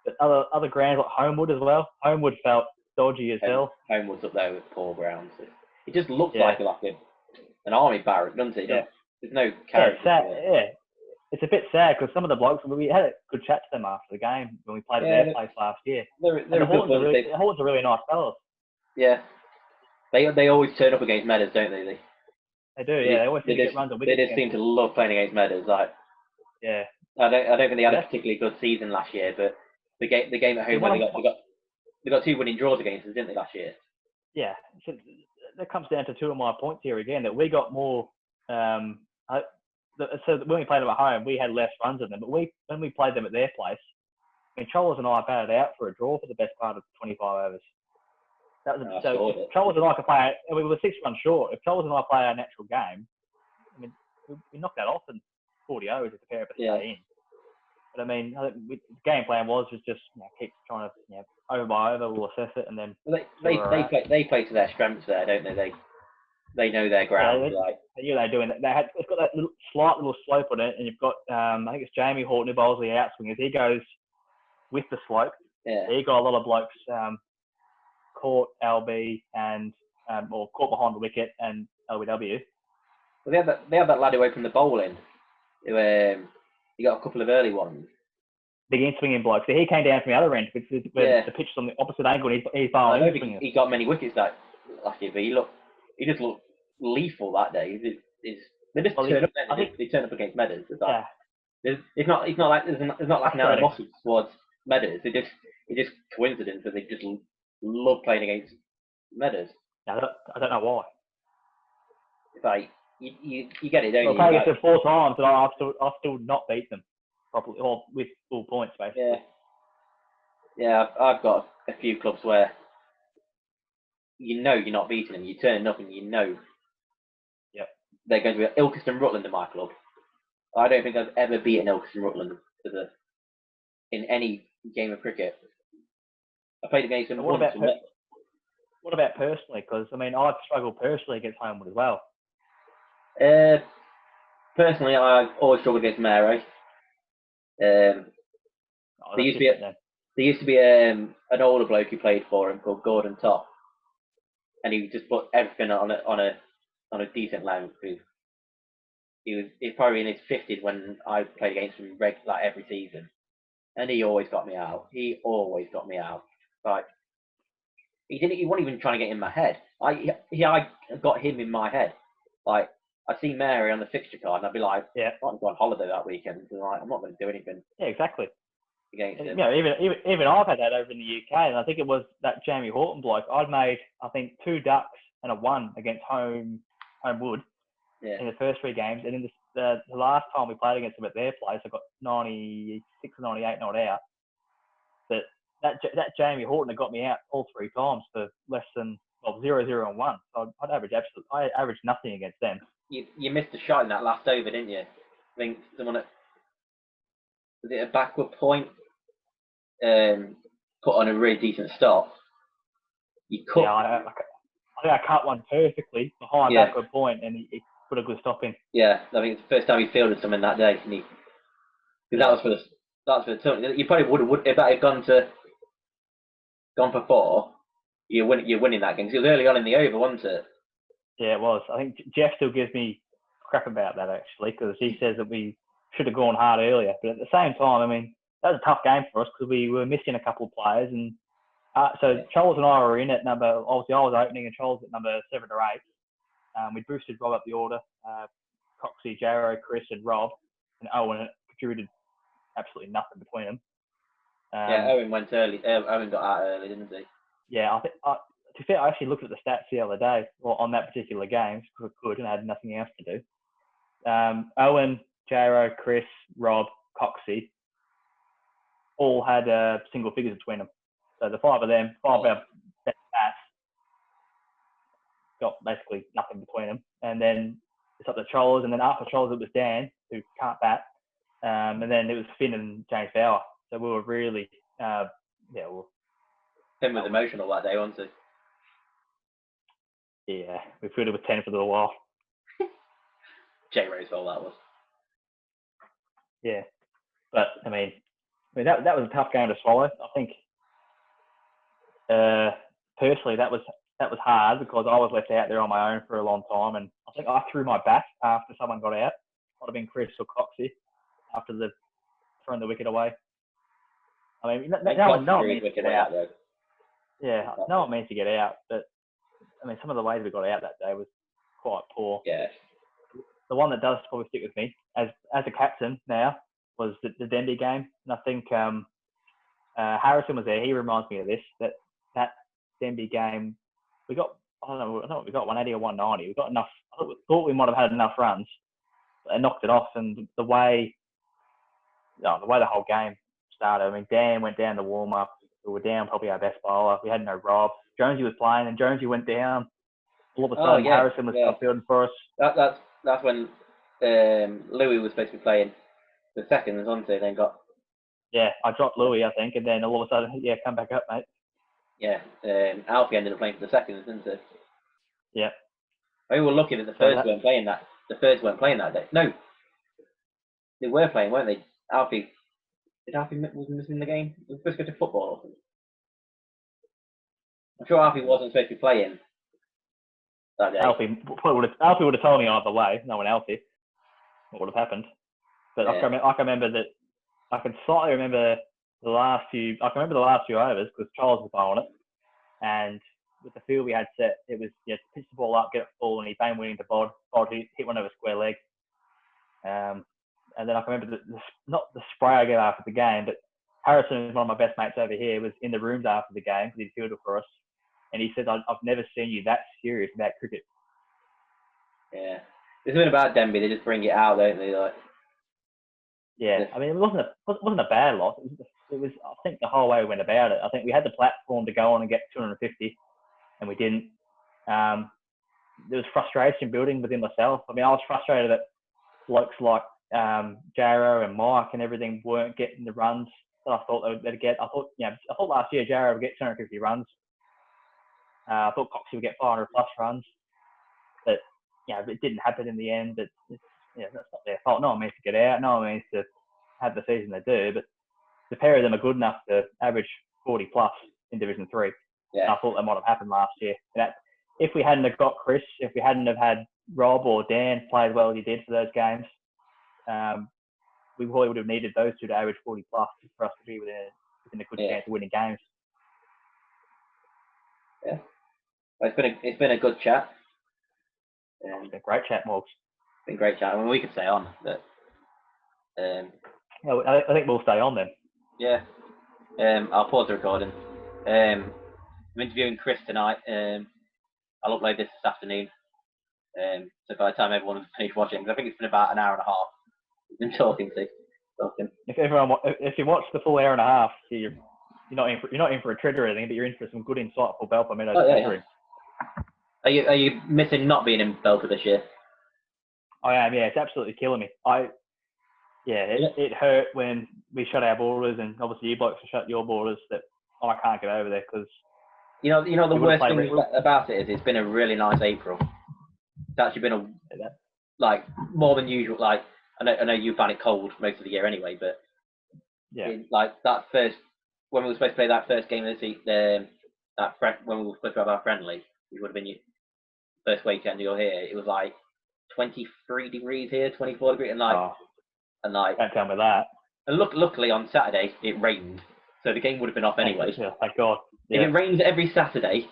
But other grounds like Homewood as well. Homewood felt dodgy as hell. Homewood's up there with poor grounds. It just looks like an army barrack, doesn't it? Yeah. There's no character. Yeah, it's a bit sad because some of the blokes, we had a good chat to them after the game when we played at their place last year. The Hortons are really nice fellas. Yeah. They always turn up against Meadows, don't they? They do, yeah. They always seem to get runs on wickets. They just seem to love playing against Meadows. Like, yeah. I don't think they had a particularly good season last year, but the game at home they got 2 winning draws against us, didn't they, last year? Yeah. So that comes down to 2 of my points here again, that we got more. So when we played them at home, we had less runs than them. But when we played them at their place, Chollas and I batted out for a draw for the best part of 25 overs. That was if Chollas and I could play, and we were 6 runs short. If Chollas and I play our natural game, we knocked that off in 40 overs if the pair of us stay in. But I think the game plan was just keep trying to over by over, we'll assess it, and then they play to their strengths there, don't they? They know their ground. They knew they were doing it. It's got that slight little slope on it, and you've got I think it's Jamie Horton who bowls the outswingers. He goes with the slope. Yeah. He got a lot of blokes caught LB and or caught behind the wicket and LBW. Well, they had that lad who opened the bowl in. He got a couple of early ones. Big in-swinging bloke. So he came down from the other end, where the pitch is on the opposite angle, and he's bowling. I don't think he got many wickets last year, but he just looked lethal that day. They just turn up. They turn up against Meadows. It's not like there's not like an animosity towards Meadows. It's just coincidence that they just love playing against Meadows. I don't know why. It's like you get it, don't you? I've played against them 4 times, and I've still not beat them properly, or with full points basically. Yeah, I've got a few clubs where you're not beating them. You turn up and they're going to be Ilkeston Rutland in my club. I don't think I've ever beaten Ilkeston Rutland in any game of cricket. I played against them once. What about personally? Because I've struggled personally against Homewood as well. Personally, I've always struggled against Mary. There used to be an older bloke who played for him called Gordon Top, and he just put everything on a decent length. He was probably in his 50s when I played against him every season, and he always got me out. Like he wasn't even trying to get in my head. I got him in my head. Like I'd see Mary on the fixture card, and I'd be like, I'm going on holiday that weekend. So I'm not going to do anything. Yeah, exactly. Against him. Even I've had that over in the UK, and I think it was that Jamie Horton bloke. I'd made, I think, 2 ducks and a 1 against Homewood in the first 3 games, and in the last time we played against them at their place, I got 96 or 98 not out. But that Jamie Horton had got me out all 3 times for less than 0, 0 and 1. So I averaged nothing against them. You missed a shot in that last over, didn't you? I think someone was it a backward point? Put on a really decent stop. You cut. Yeah, I think I cut one perfectly behind backward point, and he put a good stop in. Yeah, I think it's the first time he fielded something that day, because that starts with a ton. You probably would if that had gone for 4. You're winning that game. 'Cause it was early on in the over, wasn't it? Yeah, it was. I think Jeff still gives me crap about that actually, because he says that we should have gone hard earlier. But at the same time, I mean, that was a tough game for us because we were missing a couple of players, and so Charles and I were in at number. Obviously, I was opening, and Charles at number 7 or 8. We boosted Rob up the order. Coxie, Jaro, Chris, and Rob, and Owen contributed absolutely nothing between them. Owen went early. Owen got out early, didn't he? Yeah, I think. To be fair, I actually looked at the stats the other day, on that particular game, because I could and I had nothing else to do. Owen, Jaro, Chris, Rob, Coxie, all had single figures between them. So the 5 of them, 5 of our best bats, got basically nothing between them. And then it's up to Trollers, and then after Trollers it was Dan, who can't bat, and then it was Finn and James Bauer. So we were really, Finn was emotional that day, wasn't he? Yeah, we fielded with 10 for a little while. J Roseville, that was. Yeah, but I mean that was a tough game to swallow. I think personally that was hard because I was left out there on my own for a long time, and I think I threw my bat after someone got out. Might have been Chris or Coxie after throwing the wicket away. I mean, no one means to get out. Yeah, no one means to get out, but I mean, some of the ways we got out that day was quite poor. Yeah. The one that does probably stick with me as a captain now was the Denby game, and I think Harrison was there. He reminds me of this that Denby game. We got I don't know we got 180 or 190. We got enough. I thought we might have had enough runs, but they knocked it off. And the way the whole game started. I mean, Dan went down to warm up. We were down probably our best bowler. We had no Rob. Jonesy was playing, and Jonesy went down. All of a sudden, Harrison was fielding for us. That's when Louis was supposed to be playing the seconds, wasn't he? Then got. Yeah, I dropped Louis, I think, and then all of a sudden, come back up, mate. Yeah, Alfie ended up playing for the seconds, didn't he? Yeah. We were lucky that the Thirds weren't playing that. The Thirds weren't playing that day. No, they were playing, weren't they? Did Alfie was missing the game? He was supposed to go to football or something. I'm sure Alfie wasn't supposed to be playing that day. Alfie would have told me either way, knowing Alfie, what would have happened. But I can remember that. I can slightly remember the last few. I can remember the last few overs because Charles was bowling it, and with the field we had set, it was pitch the ball up, get it full, and he bang went into Bod. Bod hit one over square leg. And then I can remember not the spray I gave after the game, but Harrison, one of my best mates over here, was in the rooms after the game because he fielded for us, and he said, "I've never seen you that serious about cricket." Yeah, it's something about Denby. They just bring it out, don't they? Like. Yeah, I mean, it wasn't a bad loss. It was, I think, the whole way we went about it. I think we had the platform to go on and get 250, and we didn't. There was frustration building within myself. I mean, I was frustrated that blokes like Jaro and Mike and everything weren't getting the runs that I thought they'd get. I thought last year Jaro would get 250 runs. I thought Coxie would get 500 plus runs, but it didn't happen in the end. But that's not their fault. No one means to get out. No one means to have the season they do. But the pair of them are good enough to average 40 plus in Division 3. Yeah. And I thought that might have happened last year. If we hadn't have got Chris, if we hadn't have had Rob or Dan play as well as he did for those games, we probably would have needed those two to average 40 plus for us to be within a good chance of winning games. Yeah. Well, it's been a good chat. It's been a great chat, Morgs. It's been a great chat. I mean, we could stay on, but I think we'll stay on then. Yeah. I'll pause the recording. I'm interviewing Chris tonight. I'll upload this afternoon. So by the time everyone has finished watching, because I think it's been about an hour and a half. We've been talking. If you watch the full hour and a half, you're not in for a treat or anything, but you're in for some good, insightful Belper Meadows history. Yeah. Are you missing not being in Belper this year? I am. Yeah, it's absolutely killing me. It hurt when we shut our borders, and obviously you blokes have shut your borders. That I can't get over there because the worst thing about it is it's been a really nice April. It's actually been more than usual. Like I know you found it cold most of the year anyway, but Yeah. like that first when we were supposed to play that first game of the season, when we were supposed to have our friendly, which would have been your first weekend you're here, it was like 23 degrees here, 24 degrees, and don't tell me that. And luckily on Saturday it rained, so the game would have been off anyway. Yeah, thank God. Yeah. If it rains every Saturday,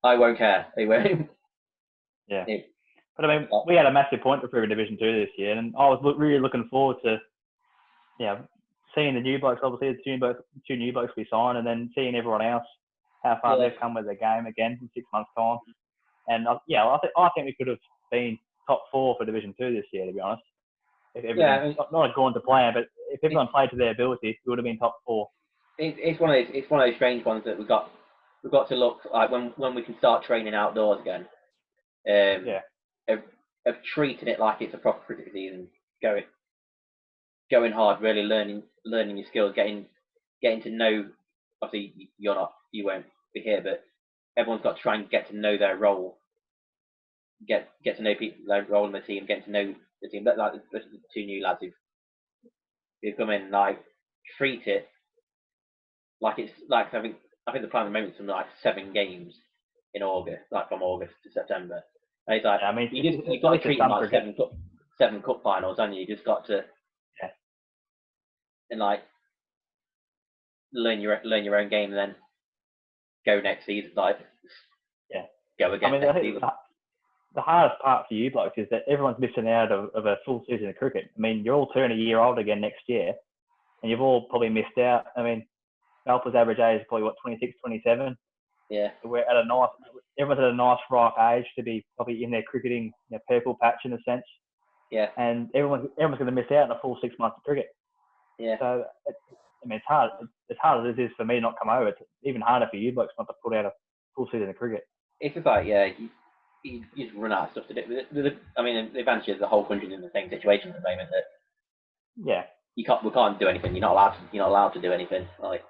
I won't care. It won't. Yeah. But I mean, we had a massive point to prove in Division 2 this year, and I was really looking forward to, seeing the new blokes, obviously, the two new blokes we signed, and then seeing everyone else, how far they've come with their game again in 6 months' time. And I think we could have been top 4 for Division 2 this year, to be honest. If everything, not gone to plan, but if everyone played to their ability, we would have been top 4. It's one of those strange ones that we've got to look like when we can start training outdoors again. Of treating it like it's a proper cricket season, going hard, really learning your skills, getting to know. Obviously, you won't be here, but everyone's got to try and get to know their role, get to know people, their role in the team, get to know the team. But like the two new lads who've come in, like treat it like it's like I think the plan at the moment is some like 7 games in August, like from August to September. And it's like you've got to treat them like 7 cup finals, haven't you? You just got to and like learn your own game, and then go next season. Like go again. I mean, next season. The hardest part for you blokes is that everyone's missing out of a full season of cricket. I mean, you're all turning a year old again next year, and you've all probably missed out. I mean, Alpha's average age is probably 26, 27. Yeah. Everyone's at a nice ripe age to be probably in their cricketing purple patch in a sense. Yeah. And everyone's going to miss out on a full 6 months of cricket. Yeah. So it's hard. As hard as it is for me not to come over, it's even harder for you blokes not to put out a full season of cricket. It's just like you just run out of stuff to do. I mean, the advantage is the whole country's in the same situation at the moment that we can't do anything. You're not allowed to do anything. Like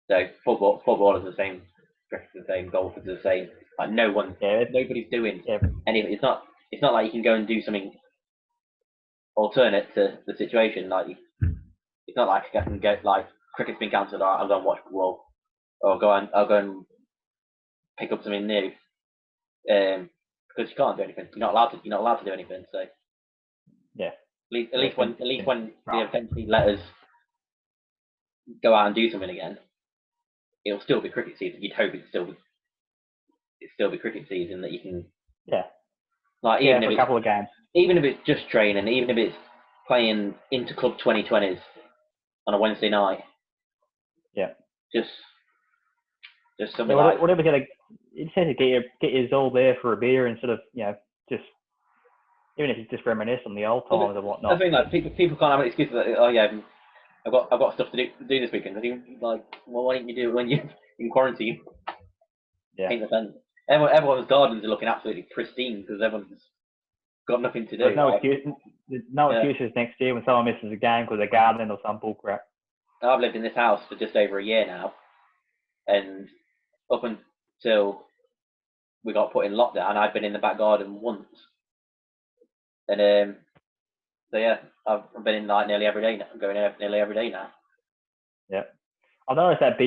so, football is the same, cricket is the same, golf is the same. Like nobody's doing anything. It's not like you can go and do something alternate to the situation. Like it's not like I can go like cricket's been cancelled. I'll go and watch football, or I'll go and pick up something new. Because you can't do anything. You're not allowed to do anything. So at least when they eventually let us go out and do something again, it'll still be cricket season. You'd hope it'd still be cricket season that you can like even if a couple of games, even if it's just training, even if it's playing inter-club 2020s on a Wednesday night. Just something like whatever. You just have to get you all there for a beer and sort of just even if you just reminisce on the old times and whatnot. I think like people can't have an excuse that I've got stuff to do this weekend. I think like why don't you do it when you're in quarantine? Ain't the fun. Everyone's gardens are looking absolutely pristine because everyone's got nothing to do. There's no excuses next year when someone misses a game because they're gardening or some bull crap. I've lived in this house for just over a year now, and up until we got put in lockdown, I'd been in the back garden once, and I've been in like nearly every day now. I'm going in nearly every day now. Yeah, I've noticed that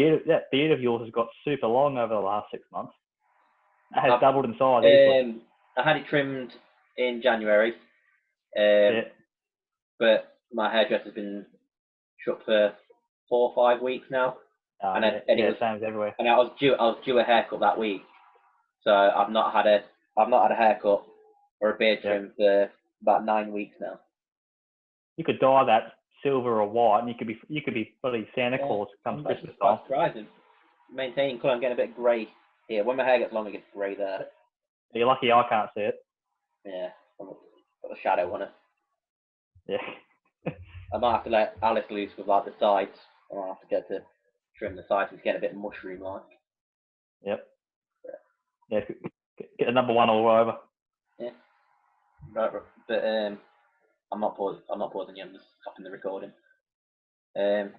beard of yours has got super long over the last 6 months. It has doubled in size. I had it trimmed in January, but my hairdresser's been shut for 4 or 5 weeks now. And it was same as everywhere. And I was due a haircut that week, so I've not had a haircut or a beard trim for about 9 weeks now. You could dye that silver or white, and you could be bloody Santa Claus come Christmas time. Surprising. Maintaining colour. I'm getting a bit grey here. When my hair gets long, it gets grey there. You're lucky I can't see it. Yeah, I've got a shadow on it. Yeah. I might have to let Alice loose with like the sides. I'll have to get to trim the sides. It's getting a bit mushroom-like. Yep. Yeah, get the number 1 all over. Yeah. Right, but I'm not pausing you. I'm just stopping the recording.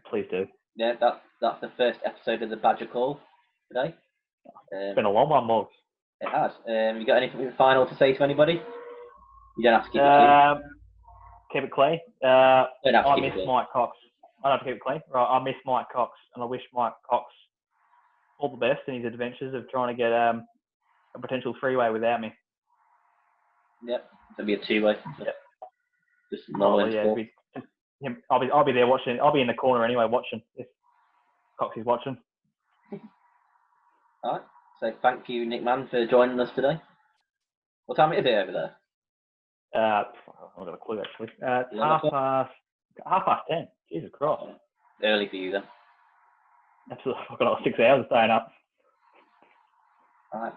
Please do. Yeah, that's the first episode of the Badger Call today. It's been a long one, Morgs. It has. You got anything final to say to anybody? You don't have to keep it clean. keep it clean. Don't have to I keep it miss clean. Mike Cox. I don't have to keep it clean. Right, I miss Mike Cox, and I wish Mike Cox all the best in his adventures of trying to get a potential freeway without me. Yep, it'll be a two-way. Yep. Just normal Yeah, I'll be there watching. I'll be in the corner anyway watching if Cox is watching. All right. So thank you, Nick Mann, for joining us today. What time is it over there? I've got a clue actually. Half past 10. Jesus Christ. Early for you then. Absolutely. I've got 6 hours staying up. All right.